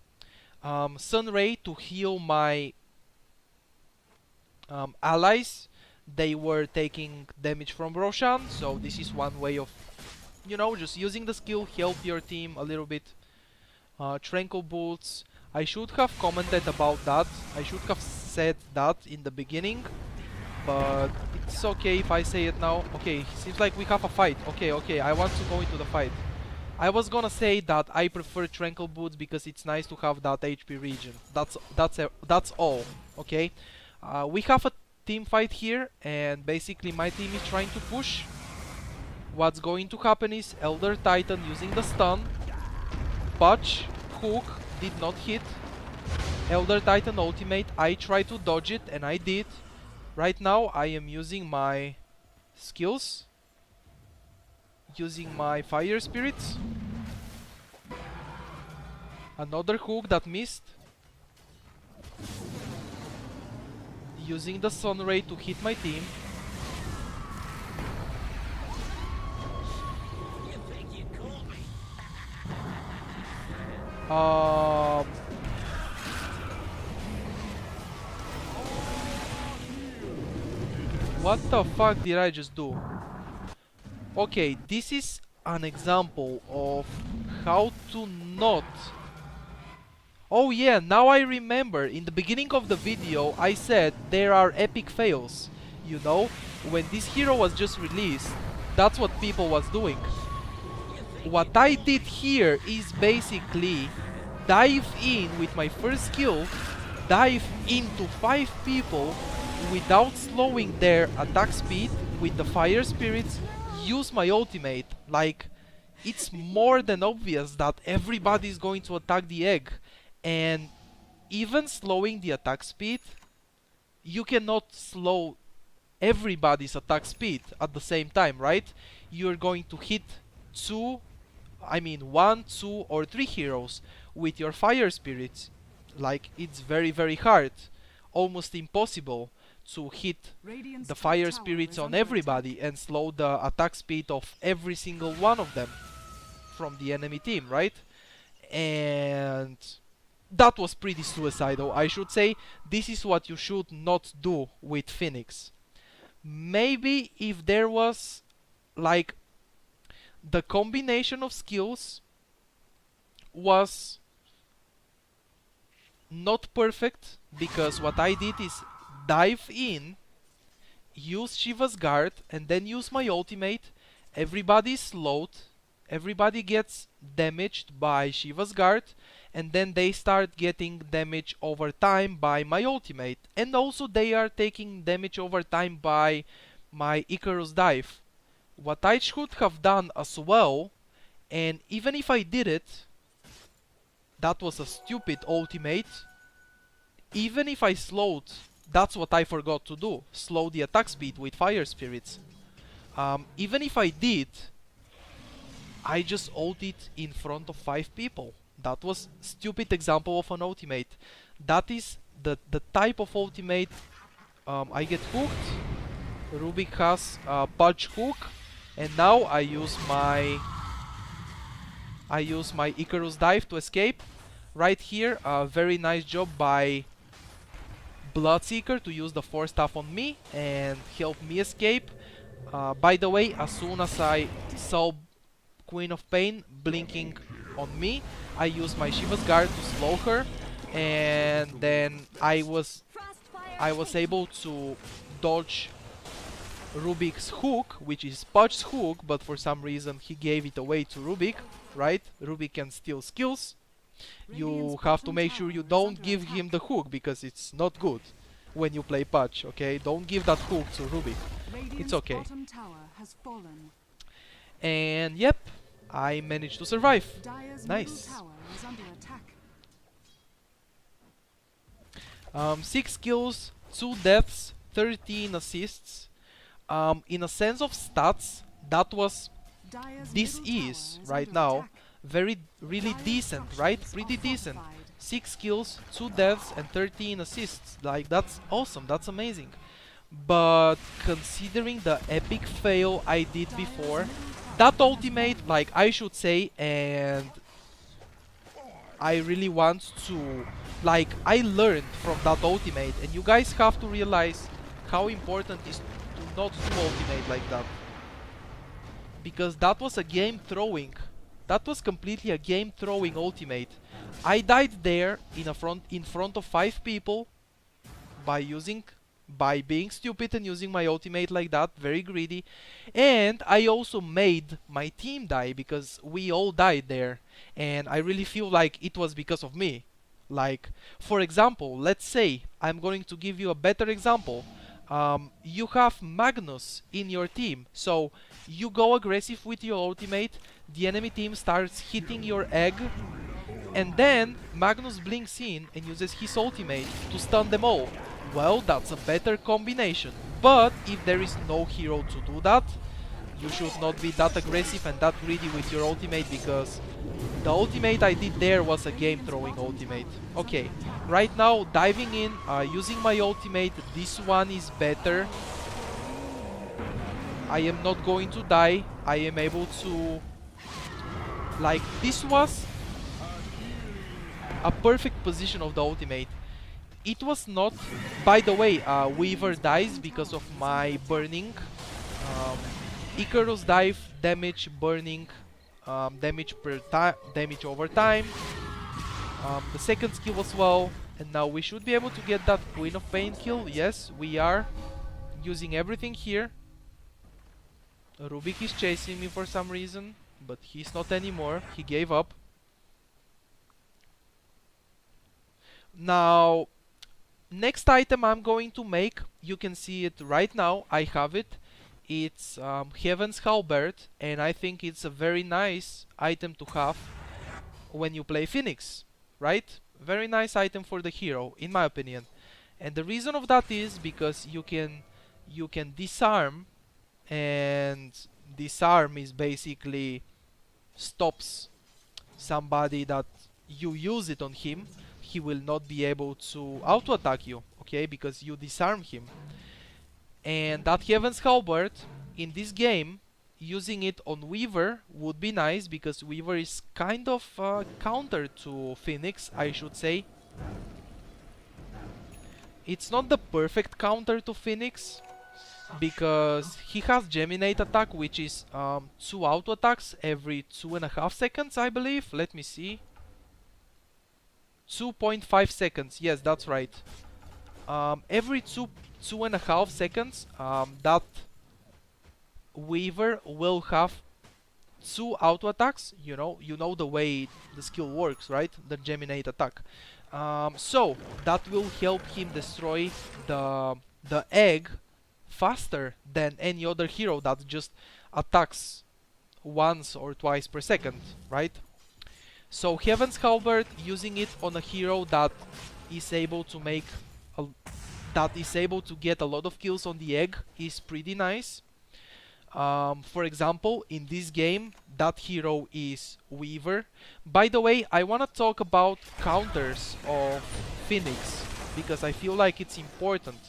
sun ray to heal my allies. They were taking damage from Roshan, so this is one way of, you know, just using the skill, help your team a little bit. Tranquil Bolts. I should have commented about that. I should have said that in the beginning, but it's okay if I say it now. Okay, seems like we have a fight. Okay, I want to go into the fight. I was gonna say that I prefer Tranquil Boots because it's nice to have that HP region. That's all. Okay, we have a team fight here, and basically my team is trying to push. What's going to happen is Elder Titan using the stun. Patch, hook, did not hit. Elder Titan ultimate, I tried to dodge it and I did. Right now I am using my skills. Using my fire spirits. Another hook that missed. Using the sun ray to hit my team. What the fuck did I just do? Okay, this is an example of how to not... Oh yeah, now I remember, in the beginning of the video I said there are epic fails. You know, when this hero was just released, that's what people was doing. What I did here is basically dive in with my first skill, dive into 5 people without slowing their attack speed with the fire spirits, use my ultimate. Like, it's more than obvious that everybody is going to attack the egg, and even slowing the attack speed, you cannot slow everybody's attack speed at the same time, right? You're going to hit one, two, or three heroes with your fire spirits. Like, it's very, very hard, almost impossible to hit Radiant's the top fire tower spirits is on under everybody and slow the attack speed of every single one of them from the enemy team, right? And that was pretty suicidal, I should say. This is what you should not do with Phoenix. Maybe if there was like the combination of skills was not perfect, because what I did is dive in, use Shiva's guard, and then use my ultimate. Everybody is slowed, everybody gets damaged by Shiva's guard, and then they start getting damage over time by my ultimate. And also they are taking damage over time by my Icarus dive. What I should have done as well, and even if I did it, that was a stupid ultimate. Even if I slowed, that's what I forgot to do. Slow the attack speed with fire spirits. Even if I did, I just ulted in front of 5 people. That was stupid example of an ultimate. That is the type of ultimate I get hooked. Rubik has Pudge hook, and now I use my Icarus dive to escape. Right here, very nice job by Bloodseeker to use the Force Staff on me and help me escape. By the way, as soon as I saw Queen of Pain blinking on me, I used my Shiva's Guard to slow her, and then I was able to dodge Rubik's hook, which is Pudge's hook, but for some reason he gave it away to Rubik, right? Rubik can steal skills. You have to make sure you don't give him the hook, because it's not good when you play Pudge, okay? Don't give that hook to Rubik. It's okay. bottom tower has fallen. And yep, I managed to survive. Dire's Nice. middle tower is under attack. 6 kills, 2 deaths, 13 assists. In a sense of stats, that was This is right now really decent, right? Pretty decent. 6 kills, 2 deaths, and 13 assists. Like, that's awesome, that's amazing. But considering the epic fail I did before, that ultimate, like, I should say, and I really want to, like, I learned from that ultimate, and you guys have to realize how important it is to not do ultimate like that. Because that was a game throwing. That was completely a game throwing ultimate. I died there in front of 5 people by being stupid and using my ultimate like that, very greedy. And I also made my team die, because we all died there, and I really feel like it was because of me. Like, for example, let's say, I'm going to give you a better example. You have Magnus in your team, so you go aggressive with your ultimate, the enemy team starts hitting your egg, and then Magnus blinks in and uses his ultimate to stun them all. Well, that's a better combination. But if there is no hero to do that, you should not be that aggressive and that greedy with your ultimate, because the ultimate I did there was a game throwing ultimate. Okay, right now diving in, using my ultimate, this one is better. I am not going to die. I am able to... Like, this was a perfect position of the ultimate. It was not... By the way, Weaver dies because of my burning. Icarus dive, damage, burning, damage over time. The second skill as well. And now we should be able to get that Queen of Pain kill. Yes, we are using everything here. Rubik is chasing me for some reason, but he's not anymore. He gave up. Now, next item I'm going to make, you can see it right now. I have it. It's Heaven's Halberd, and I think it's a very nice item to have when you play Phoenix, right? Very nice item for the hero, in my opinion. And the reason of that is because you can you can disarm, and disarm is basically stops somebody that you use it on him. He will not be able to auto attack you, okay, because you disarm him. And that Heaven's Halberd in this game, using it on Weaver would be nice, because Weaver is kind of counter to Phoenix, I should say. It's not the perfect counter to Phoenix, because he has Geminate attack, which is 2 auto attacks every 2.5 seconds, I believe. Let me see. 2.5 seconds, yes, that's right. Every 2.5 seconds, that Weaver will have 2 auto attacks. You know the way the skill works, right? The Geminate attack. So that will help him destroy the egg faster than any other hero that just attacks once or twice per second, right? So Heaven's Halberd, using it on a hero that is able to get a lot of kills on the egg, is pretty nice. For example, in this game, that hero is Weaver. By the way, I want to talk about counters of Phoenix, because I feel like it's important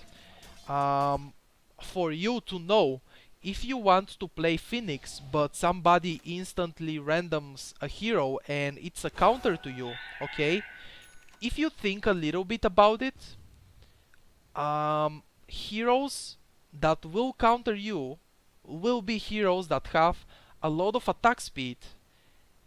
for you to know. If you want to play Phoenix, but somebody instantly randoms a hero and it's a counter to you, okay? If you think a little bit about it, heroes that will counter you will be heroes that have a lot of attack speed,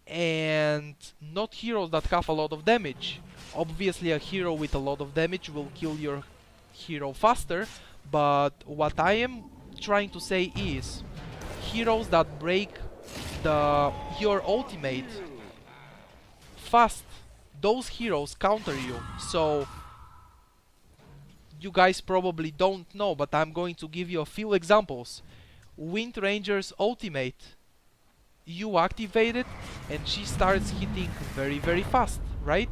and not heroes that have a lot of damage. Obviously, a hero with a lot of damage will kill your hero faster, but what I am trying to say is heroes that break your ultimate fast, those heroes counter you. So you guys probably don't know, but I'm going to give you a few examples. Wind Ranger's ultimate, you activate it and she starts hitting very, very fast, right?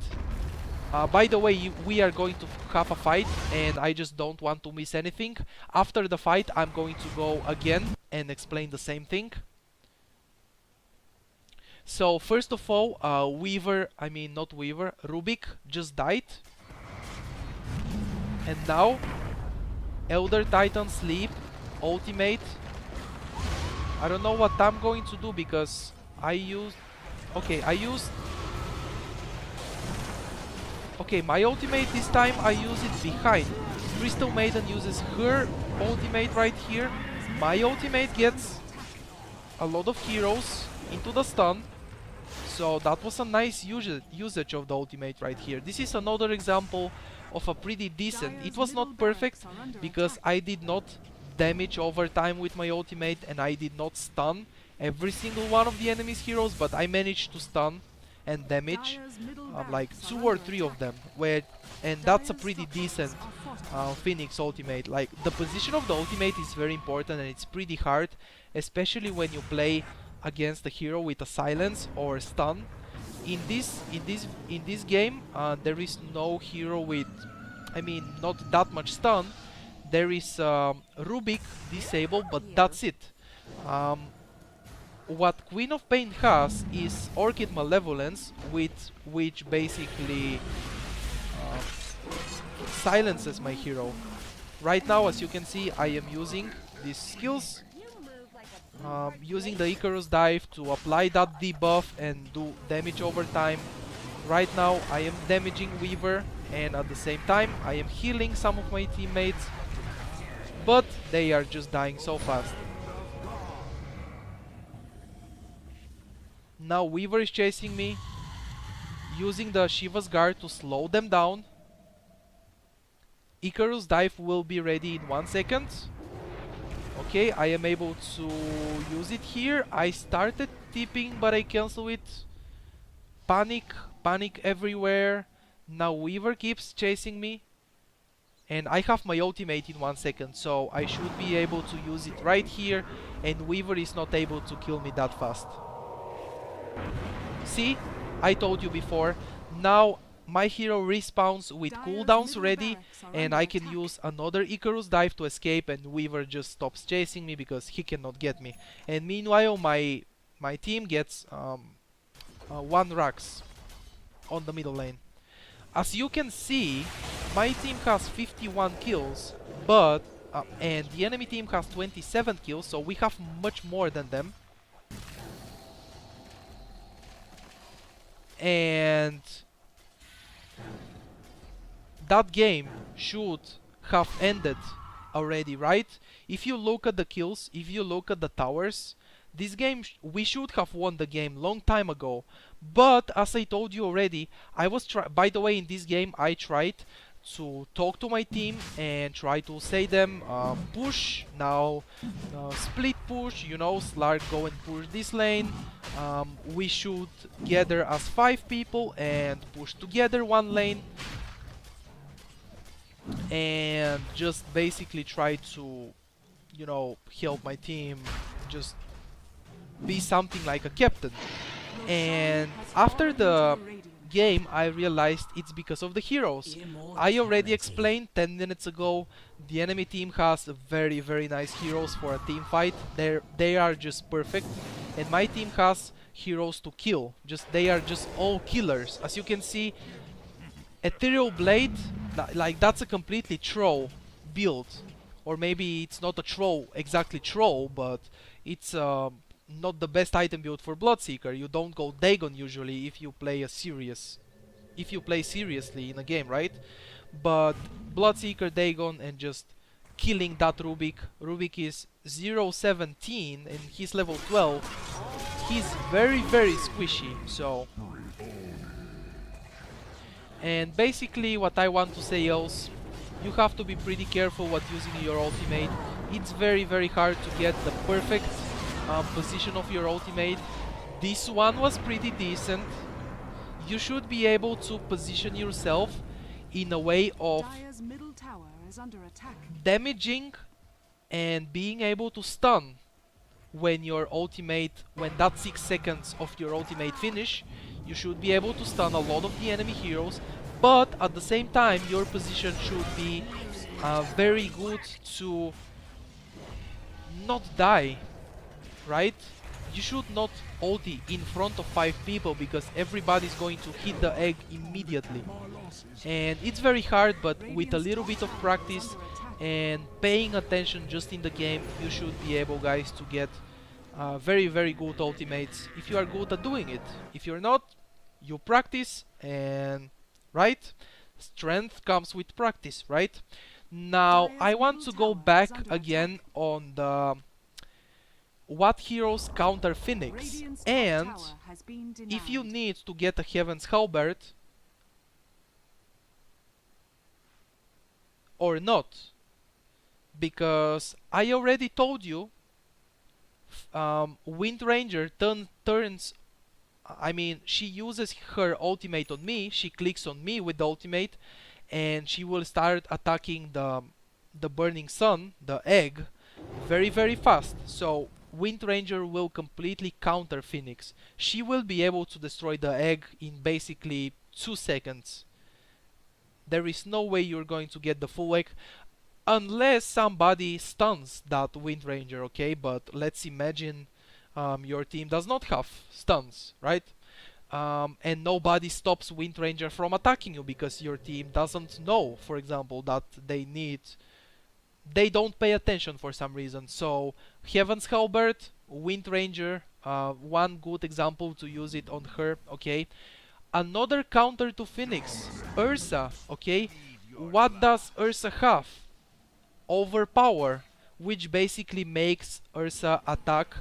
By the way, we are going to have a fight, and I just don't want to miss anything. After the fight, I'm going to go again and explain the same thing. So first of all, Rubik just died. And now, Elder Titan Sleep, ultimate. I don't know what I'm going to do, because Okay, my ultimate this time I use it behind. Crystal Maiden uses her ultimate right here. My ultimate gets a lot of heroes into the stun. So that was a nice usage of the ultimate right here. This is another example of a pretty decent. It was not perfect because I did not damage over time with my ultimate, and I did not stun every single one of the enemy's heroes, but I managed to stun and damage like 2 or 3 of them, and that's a pretty decent Phoenix ultimate. Like, the position of the ultimate is very important, and it's pretty hard, especially when you play against a hero with a silence or stun. In this game, there is no hero with, not that much stun. There is Rubik disabled, but that's it. What Queen of Pain has is Orchid Malevolence, which basically silences my hero. Right now, as you can see, I am using these skills, using the Icarus Dive to apply that debuff and do damage over time. Right now, I am damaging Weaver, and at the same time, I am healing some of my teammates, but they are just dying so fast. Now Weaver is chasing me, using the Shiva's Guard to slow them down. Icarus Dive will be ready in 1 second. Okay, I am able to use it here. I started tipping, but I cancel it. Panic everywhere. Now Weaver keeps chasing me, and I have my ultimate in 1 second, so I should be able to use it right here, and Weaver is not able to kill me that fast. See? I told you before. Now my hero respawns with Dire's cooldowns middle ready, barracks are and under I can attack. use another Icarus dive to escape, and Weaver just stops chasing me because he cannot get me. And meanwhile, my team gets 1 Rax on the middle lane. As you can see, my team has 51 kills, but and the enemy team has 27 kills, so we have much more than them. And that game should have ended already, right? If you look at the kills, if you look at the towers, this game we should have won the game long time ago. But as I told you already, by the way, in this game I tried to talk to my team and try to say them push now, split push, you know, Slark go and push this lane. We should gather as 5 people and push together one lane, and just basically try to, you know, help my team just be something like a captain. And after the game I realized it's because of the heroes. I already explained 10 minutes ago, the enemy team has very very nice heroes for a team fight. They are just perfect, and my team has heroes to kill. They are just all killers. As you can see, Ethereal Blade, like that's a completely troll build. Or maybe it's not a troll, exactly troll, but it's not the best item build for Bloodseeker. You don't go Dagon usually if you play seriously in a game, right? But Bloodseeker, Dagon, and just killing that Rubik. Rubik is 0-17 and he's level 12. He's very very squishy, so... And basically what I want to say else, you have to be pretty careful what using your ultimate. It's very very hard to get the perfect position of your ultimate. This one was pretty decent. You should be able to position yourself in a way of Dire's middle tower is under attack. damaging and being able to stun when that 6 seconds of your ultimate finish. You should be able to stun a lot of the enemy heroes, but at the same time your position should be very good to not die, right? You should not ulti in front of 5 people because everybody's going to hit the egg immediately. And it's very hard, but with a little bit of practice and paying attention just in the game, you should be able, guys, to get very very good ultimates if you are good at doing it. If you're not, you practice, and right, strength comes with practice, right? Now I want to go back again on the what heroes counter Phoenix, and if you need to get a Heaven's Halberd or not, because I already told you Wind Ranger turns, I mean, she uses her ultimate on me, she clicks on me with the ultimate, and she will start attacking the burning sun, the egg, very very fast. So Wind Ranger will completely counter Phoenix. She will be able to destroy the egg in basically 2 seconds. There is no way you're going to get the full egg unless somebody stuns that Wind Ranger, okay? But let's imagine your team does not have stuns, right? And nobody stops Wind Ranger from attacking you because your team doesn't know, for example, that they don't pay attention for some reason. So Heaven's Halberd, Wind Ranger, one good example to use it on her, okay? Another counter to Phoenix, Ursa, okay? What does Ursa have? Overpower, which basically makes Ursa attack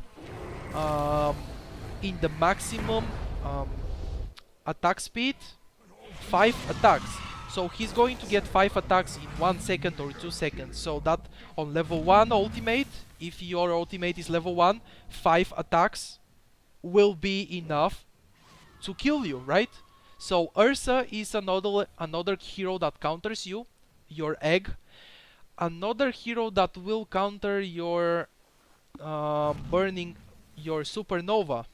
in the maximum attack speed, 5 attacks. So he's going to get 5 attacks in 1 second or 2 seconds. So that on level 1 ultimate, if your ultimate is level 1, 5 attacks will be enough to kill you, right? So Ursa is another hero that counters you, your egg. Another hero that will counter your burning, your supernova.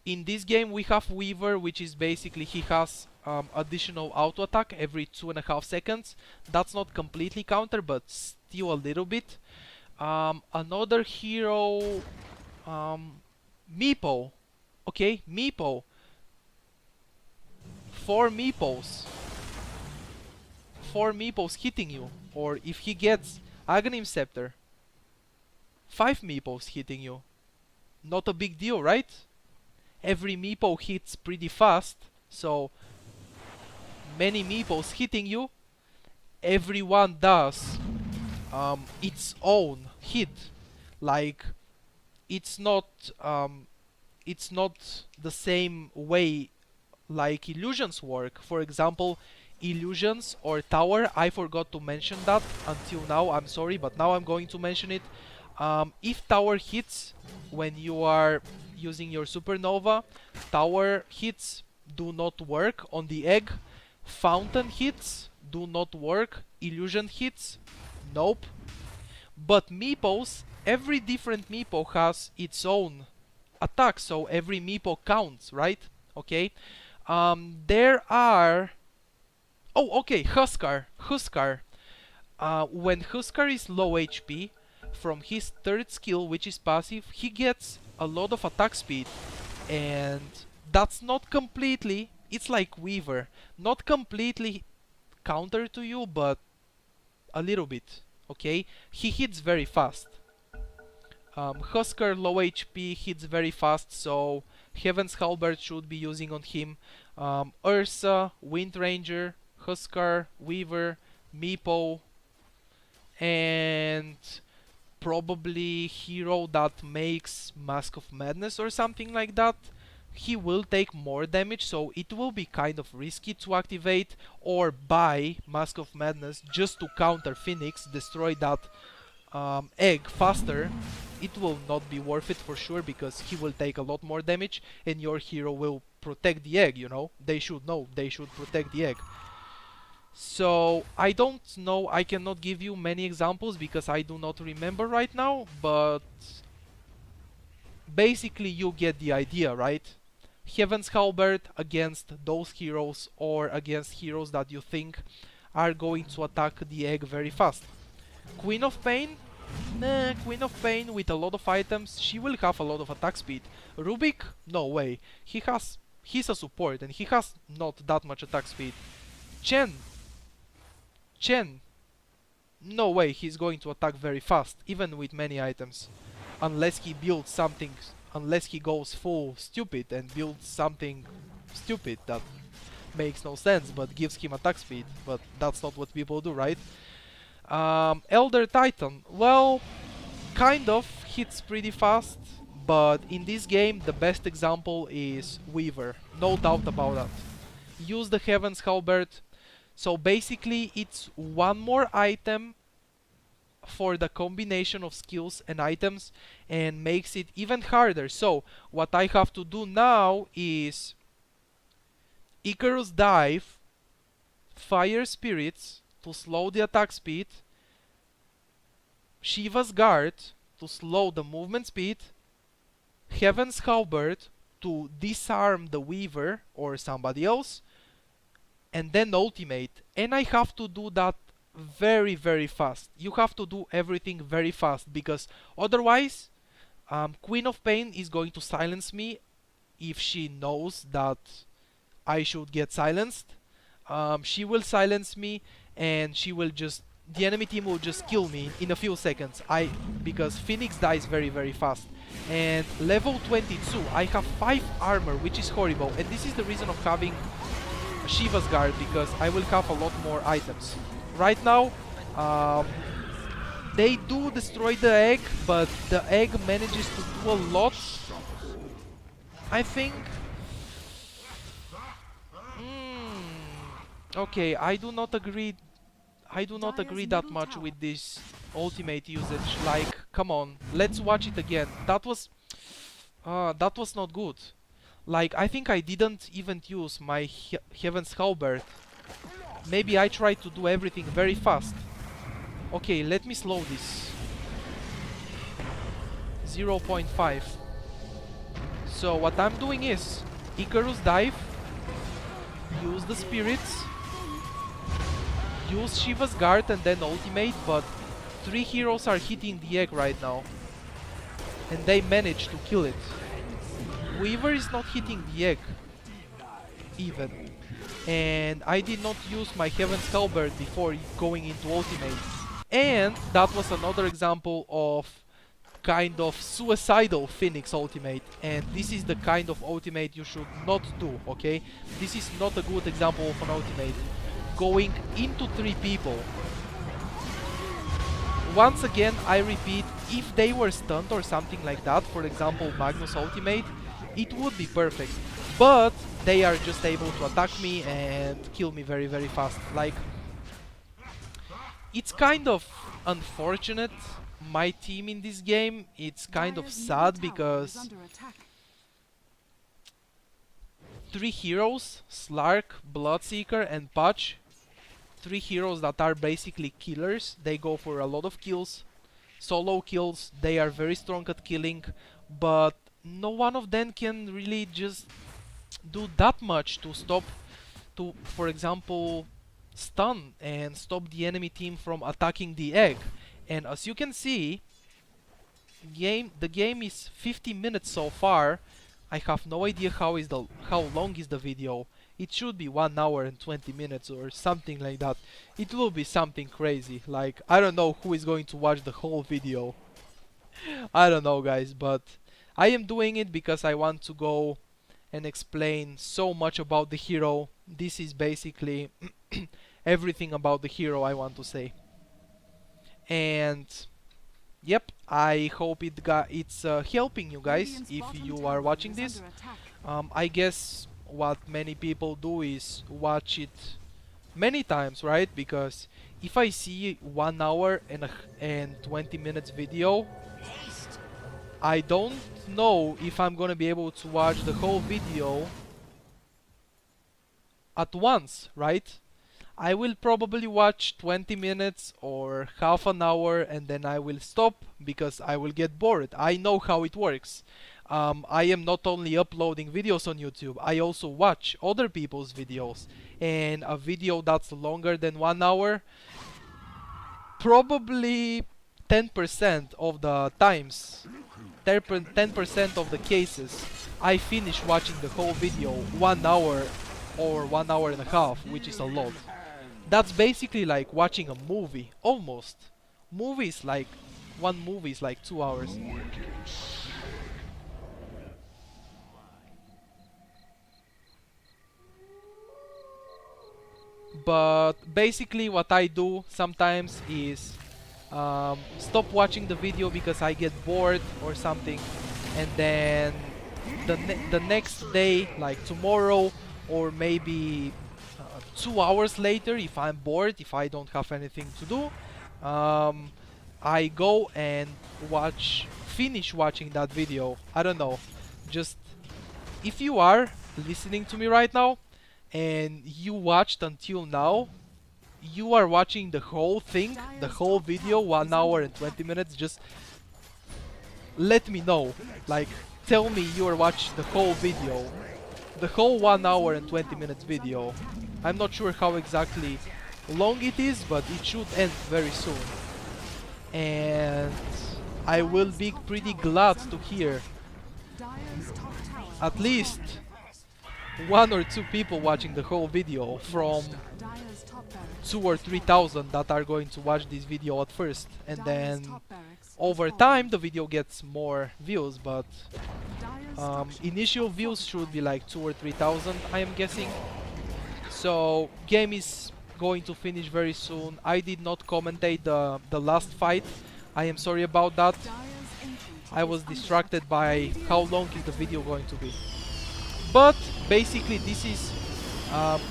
In this game we have Weaver, which is basically he has additional auto attack every 2.5 seconds. That's not completely counter, but still a little bit. Another hero, Meepo. Okay, Meepo. 4 Meepos. 4 Meepos hitting you. Or if he gets Aghanim Scepter, 5 Meepos hitting you. Not a big deal, right? Every Meepo hits pretty fast, so many Meepos hitting you, everyone does its own hit. Like it's not the same way like illusions work. For example, illusions or tower, I forgot to mention that until now, I'm sorry, but now I'm going to mention it. If tower hits when you are using your supernova, tower hits do not work on the egg. Fountain hits do not work. Illusion hits, nope. But Meepos, every different Meepo has its own attack, so every Meepo counts, right? Okay. There are... Oh, okay, Huskar. When Huskar is low HP, from his third skill, which is passive, he gets a lot of attack speed. And that's not completely... It's like Weaver. Not completely counter to you, but a little bit. Okay? He hits very fast. Huskar, low HP, hits very fast, so Heaven's Halberd should be using on him. Ursa, Wind Ranger, Huskar, Weaver, Meepo, and probably hero that makes Mask of Madness or something like that. He will take more damage, so it will be kind of risky to activate or buy Mask of Madness just to counter Phoenix, destroy that egg faster. It will not be worth it for sure, because he will take a lot more damage and your hero will protect the egg, you know? They should know, they should protect the egg. So, I don't know, I cannot give you many examples because I do not remember right now, but basically you get the idea, right? Heaven's Halberd against those heroes or against heroes that you think are going to attack the egg very fast. Queen of Pain? Nah, Queen of Pain with a lot of items, she will have a lot of attack speed. Rubik? No way. He's a support and he has not that much attack speed. Chen? No way he's going to attack very fast, even with many items. Unless he builds something, unless he goes full stupid and builds something stupid that makes no sense but gives him attack speed. But that's not what people do, right? Elder Titan, well, kind of hits pretty fast, but in this game the best example is Weaver, no doubt about that. Use the Heaven's Halberd, so basically it's one more item for the combination of skills and items and makes it even harder. So what I have to do now is Icarus Dive, Fire Spirits to slow the attack speed, Shiva's Guard to slow the movement speed, Heaven's Halberd to disarm the Weaver or somebody else, and then ultimate. And I have to do that very, very fast. You have to do everything very fast, because otherwise Queen of Pain is going to silence me if she knows that I should get silenced. She will silence me and she will just... the enemy team will just kill me in a few seconds. Because Phoenix dies very, very fast. And level 22, I have 5 armor, which is horrible. And this is the reason of having Shiva's Guard, because I will have a lot more items. Right now, they do destroy the egg, but the egg manages to do a lot, I think. Okay, I do not agree that much with this ultimate usage. Like, come on, let's watch it again. That was not good. Like, I think I didn't even use my Heaven's Halberd. Maybe I tried to do everything very fast. Okay, let me slow this. 0.5. So what I'm doing is Icarus dive, use the spirits, use Shiva's guard and then ultimate, but 3 heroes are hitting the egg right now. And they managed to kill it. Weaver is not hitting the egg even. And I did not use my Heaven's Halberd before going into ultimate. And that was another example of kind of suicidal Phoenix ultimate, and this is the kind of ultimate you should not do, okay? This is not a good example of an ultimate. Going into 3 people. Once again, I repeat, if they were stunned or something like that, for example Magnus ultimate, it would be perfect. But they are just able to attack me and kill me very very fast. Like, it's kind of unfortunate, my team in this game. It's kind of sad because 3 heroes, Slark, Bloodseeker and Patch, 3 heroes that are basically killers. They go for a lot of kills, solo kills, they are very strong at killing, but no one of them can really just do that much to stop, to, for example, stun and stop the enemy team from attacking the egg. And as you can see, the game is 50 minutes so far. I have no idea how long is the video. It should be 1 hour and 20 minutes or something like that. It will be something crazy. Like, I don't know who is going to watch the whole video. I don't know, guys, but I am doing it because I want to go and explain so much about the hero. This is basically everything about the hero I want to say. And yep, I hope it's helping you guys if you are watching this. I guess what many people do is watch it many times, right? Because if I see 1 hour and 20 minutes video, I don't know if I'm gonna be able to watch the whole video at once, right? I will probably watch 20 minutes or half an hour and then I will stop because I will get bored. I know how it works. I am not only uploading videos on YouTube, I also watch other people's videos. And a video that's longer than 1 hour, probably 10% of the times, 10% of the cases, I finish watching the whole video 1 hour or 1 hour and a half, which is a lot. That's basically like watching a movie, almost. One movie is like 2 hours. But basically what I do sometimes is stop watching the video because I get bored or something, and then the next day, like tomorrow or maybe 2 hours later, if I'm bored, if I don't have anything to do, I go and finish watching that video. I don't know, just if you are listening to me right now and you watched until now, you are watching the whole thing, the whole video, 1 hour and 20 minutes, just let me know. Like, tell me you are watching the whole video, the whole 1 hour and 20 minutes video. I'm not sure how exactly long it is, but it should end very soon. And I will be pretty glad to hear at least 1 or 2 people watching the whole video from 2 or 3,000 that are going to watch this video at first, and then over time the video gets more views, but initial views should be like 2 or 3,000, I am guessing. So game is going to finish very soon. I did not commentate the last fight. I am sorry about that. I was distracted by how long is the video going to be. But basically this is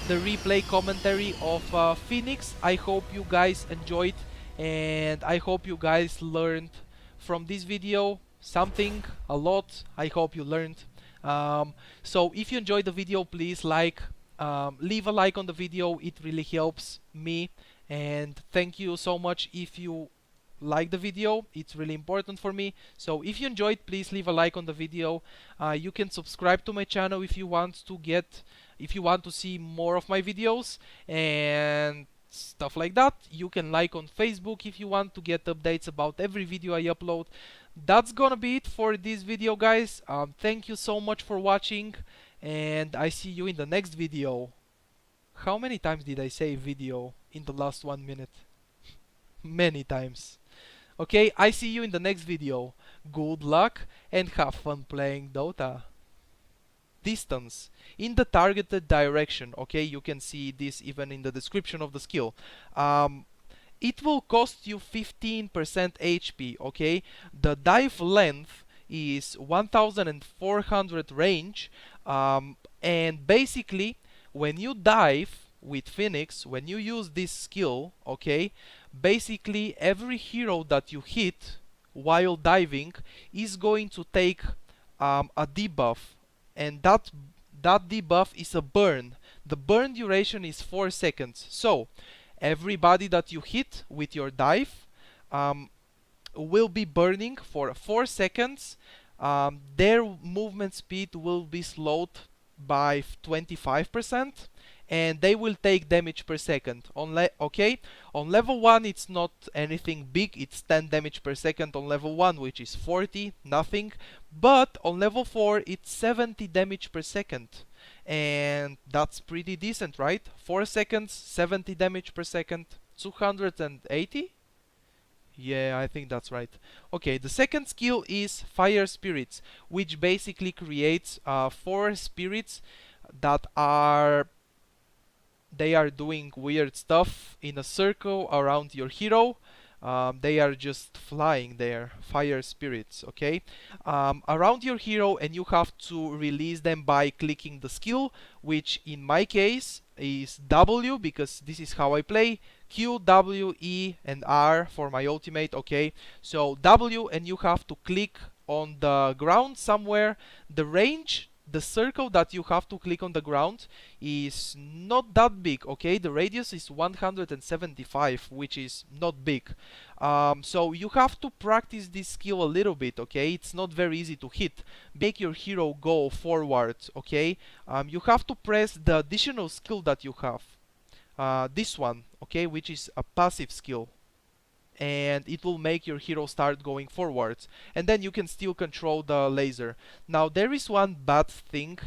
the replay commentary of Phoenix. I hope you guys enjoyed, and I hope you guys learned from this video something, a lot. I hope you learned. So if you enjoyed the video, please leave a like on the video. It really helps me, and thank you so much if you like the video. It's really important for me. So if you enjoyed, please leave a like on the video. You can subscribe to my channel if you want to see more of my videos and stuff like that. You can like on Facebook if you want to get updates about every video I upload. That's gonna be it for this video, guys. Thank you so much for watching, and I see you in the next video. How many times did I say video in the last 1 minute? Many times. Okay, I see you in the next video. Good luck and have fun playing Dota. Distance in the targeted direction. Okay, you can see this even in the description of the skill. It will cost you 15% HP. Okay, the dive length is 1400 range, and basically when you dive with Phoenix, when you use this skill, okay, basically every hero that you hit while diving is going to take a debuff, and that debuff is a burn. The burn duration is 4 seconds. So everybody that you hit with your dive will be burning for 4 seconds. Their movement speed will be slowed by 25%, and they will take damage per second. On level 1 it's not anything big, it's 10 damage per second on level 1, which is 40, nothing. But on level 4 it's 70 damage per second, and that's pretty decent, right? 4 seconds, 70 damage per second, 280? Yeah, I think that's right. Okay, the second skill is Fire Spirits, which basically creates 4 spirits that are doing weird stuff in a circle around your hero. They are just flying there, fire spirits, okay? Around your hero, and you have to release them by clicking the skill, which in my case is W, because this is how I play. Q, W, E, and R for my ultimate, okay? So W, and you have to click on the ground somewhere. The range, the circle that you have to click on the ground is not that big, okay? The radius is 175, which is not big. So you have to practice this skill a little bit, okay? It's not very easy to hit. Make your hero go forward, okay? You have to press the additional skill that you have. This one, okay, which is a passive skill, and it will make your hero start going forwards, and then you can still control the laser. Now there is one bad thing.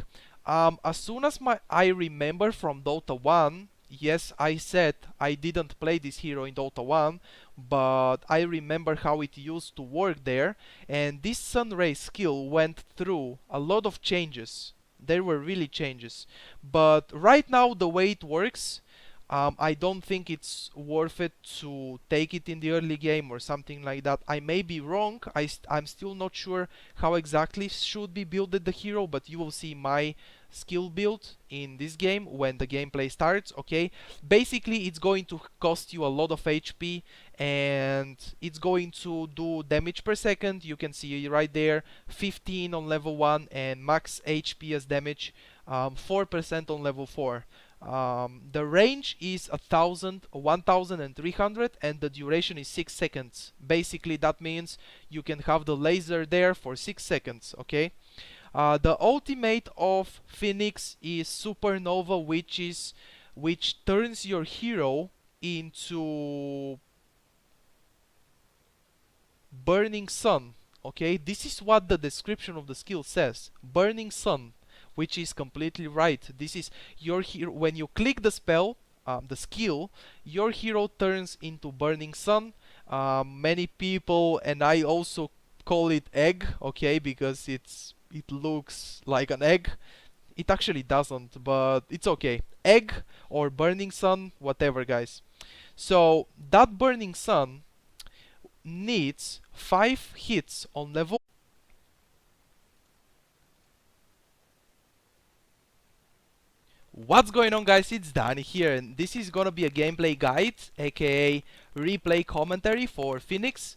As soon as I remember from Dota 1, yes, I said I didn't play this hero in Dota 1, but I remember how it used to work there, and this Sunray skill went through a lot of changes. There were really changes, but right now the way it works, I don't think it's worth it to take it in the early game or something like that. I may be wrong. I'm still not sure how exactly should be builded the hero, but you will see my skill build in this game when the gameplay starts, okay? Basically, it's going to cost you a lot of HP, and it's going to do damage per second. You can see right there, 15 on level 1 and max HP as damage, 4% on level 4. The range is 1300, and the duration is 6 seconds. Basically that means you can have the laser there for 6 seconds, okay? The ultimate of Phoenix is Supernova, which turns your hero into Burning Sun, okay? This is what the description of the skill says, Burning Sun, which is completely right. This is your hero. When you click the spell, the skill, your hero turns into Burning Sun. Many people, and I also call it egg, okay, because it looks like an egg. It actually doesn't, but it's okay. Egg or Burning Sun, whatever, guys. So that Burning Sun needs 5 hits on level. What's going on, guys? It's Danny here, and this is gonna be a gameplay guide, aka replay commentary for Phoenix.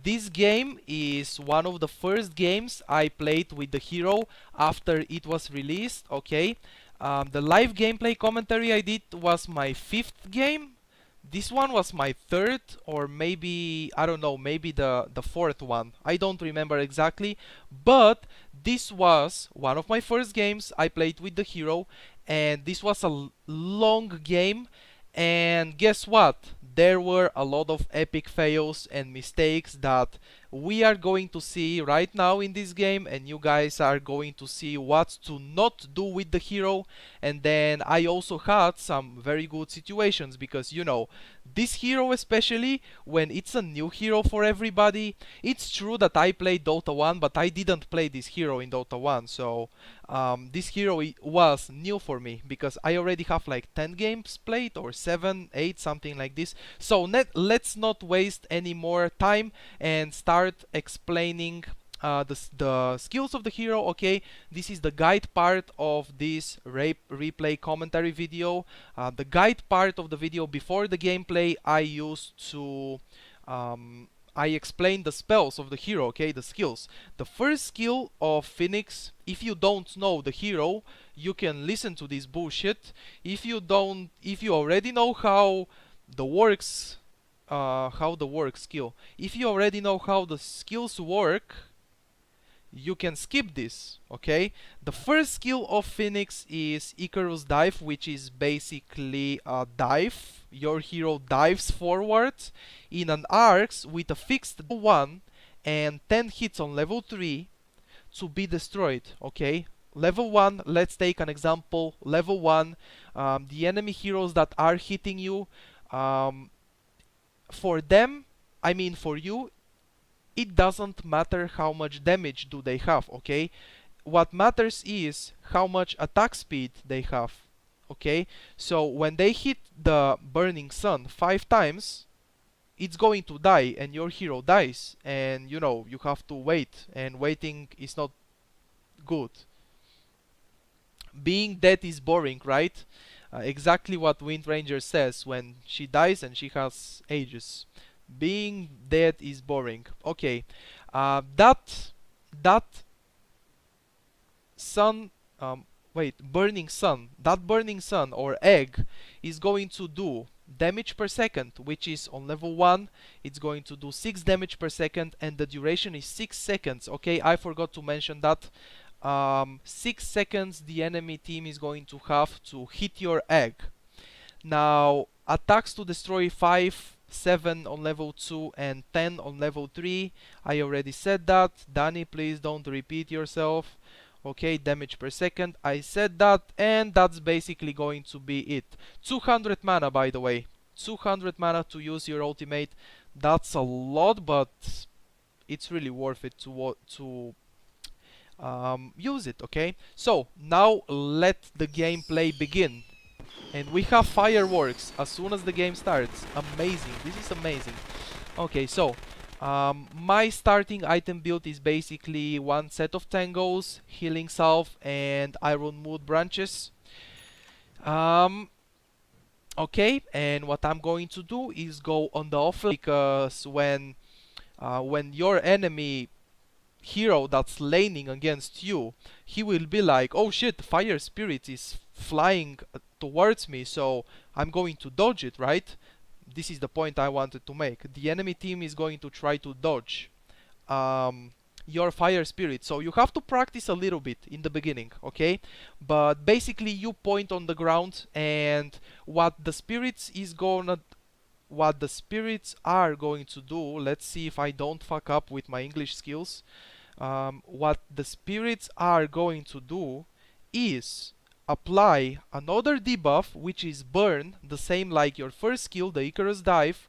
This game is one of the first games I played with the hero after it was released, okay? The live gameplay commentary I did was my 5th game, This one was my third, or maybe, I don't know, maybe the fourth one. I don't remember exactly, but this was one of my first games I played with the hero, and this was a long game. And guess what? There were a lot of epic fails and mistakes that we are going to see right now in this game, and you guys are going to see what to not do with the hero. And then I also had some very good situations, because you know, this hero, especially when it's a new hero for everybody. It's true that I played Dota 1, but I didn't play this hero in Dota 1, so this hero was new for me, because I already have like 10 games played, or 7, 8, something like this. So let's not waste any more time and start explaining the skills of the hero. Okay, this is the guide part of this replay commentary video. The guide part of the video before the gameplay, I used to I explained the spells of the hero, okay, the skills. The first skill of Phoenix, if you don't know the hero, you can listen to this bullshit. If you already know how the works, skill, if you already know how the skills work, you can skip this, okay? The first skill of Phoenix is Icarus Dive, which is basically a dive. Your hero dives forward in an arcs with a fixed 1 and 10 hits on level 3 to be destroyed, okay? Level 1, let's take an example. Level 1, the enemy heroes that are hitting you, for them, I mean for you, it doesn't matter how much damage do they have, okay? What matters is how much attack speed they have, okay? So when they hit the burning sun 5 times, it's going to die and your hero dies, and you know, you have to wait, and waiting is not good. Being dead is boring, right? Exactly what Wind Ranger says when she dies and she has ages. Being dead is boring. Okay, that sun, burning sun. That burning sun or egg is going to do damage per second, which is on level 1. It's going to do 6 damage per second, and the duration is 6 seconds. Okay, I forgot to mention that. 6 seconds the enemy team is going to have to hit your egg. Now, attacks to destroy 5, 7 on level 2 and 10 on level 3. I already said that. Danny, please don't repeat yourself. Okay, damage per second. I said that, and that's basically going to be it. 200 mana, by the way. 200 mana to use your ultimate. That's a lot, but it's really worth it to use it, okay? So, now let the gameplay begin. And we have fireworks as soon as the game starts. Amazing. This is amazing. Okay, so my starting item build is basically one set of tangos, healing salve, and iron wood branches. Okay, and what I'm going to do is go on the offense, because when your enemy hero that's laning against you, he will be like, oh shit, fire spirit is flying towards me, so I'm going to dodge it, right? This is the point I wanted to make. The enemy team is going to try to dodge your fire spirit, so you have to practice a little bit in the beginning, okay? But basically you point on the ground, and what the spirits are going to do, let's see if I don't fuck up with my English skills. What the spirits are going to do is apply another debuff, which is burn, the same like your first skill, the Icarus Dive,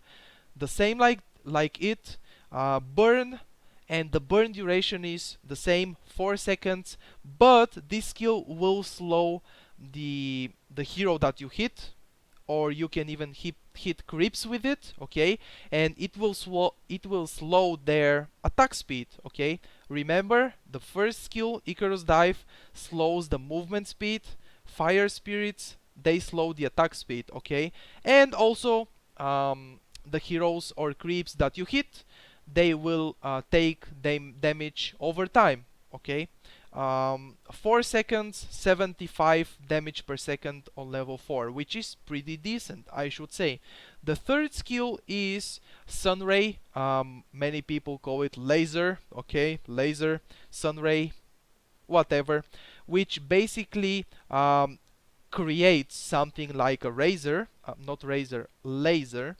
the same like it, burn, and the burn duration is the same, 4 seconds, but this skill will slow the hero that you hit, or you can even hit creeps with it, okay? And it will slow their attack speed, okay? Remember, the first skill, Icarus Dive, slows the movement speed. Fire spirits, they slow the attack speed, okay? And also, the heroes or creeps that you hit, they will take damage over time, okay? 4 seconds, 75 damage per second on level 4, which is pretty decent, I should say. The third skill is Sunray. Many people call it laser, okay? Laser, Sunray, whatever, which basically creates something like a razor, not razor, laser,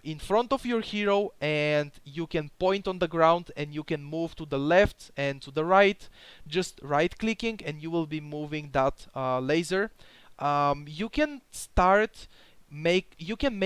in front of your hero, and you can point on the ground and you can move to the left and to the right, just right clicking, and you will be moving that laser. You can start you can make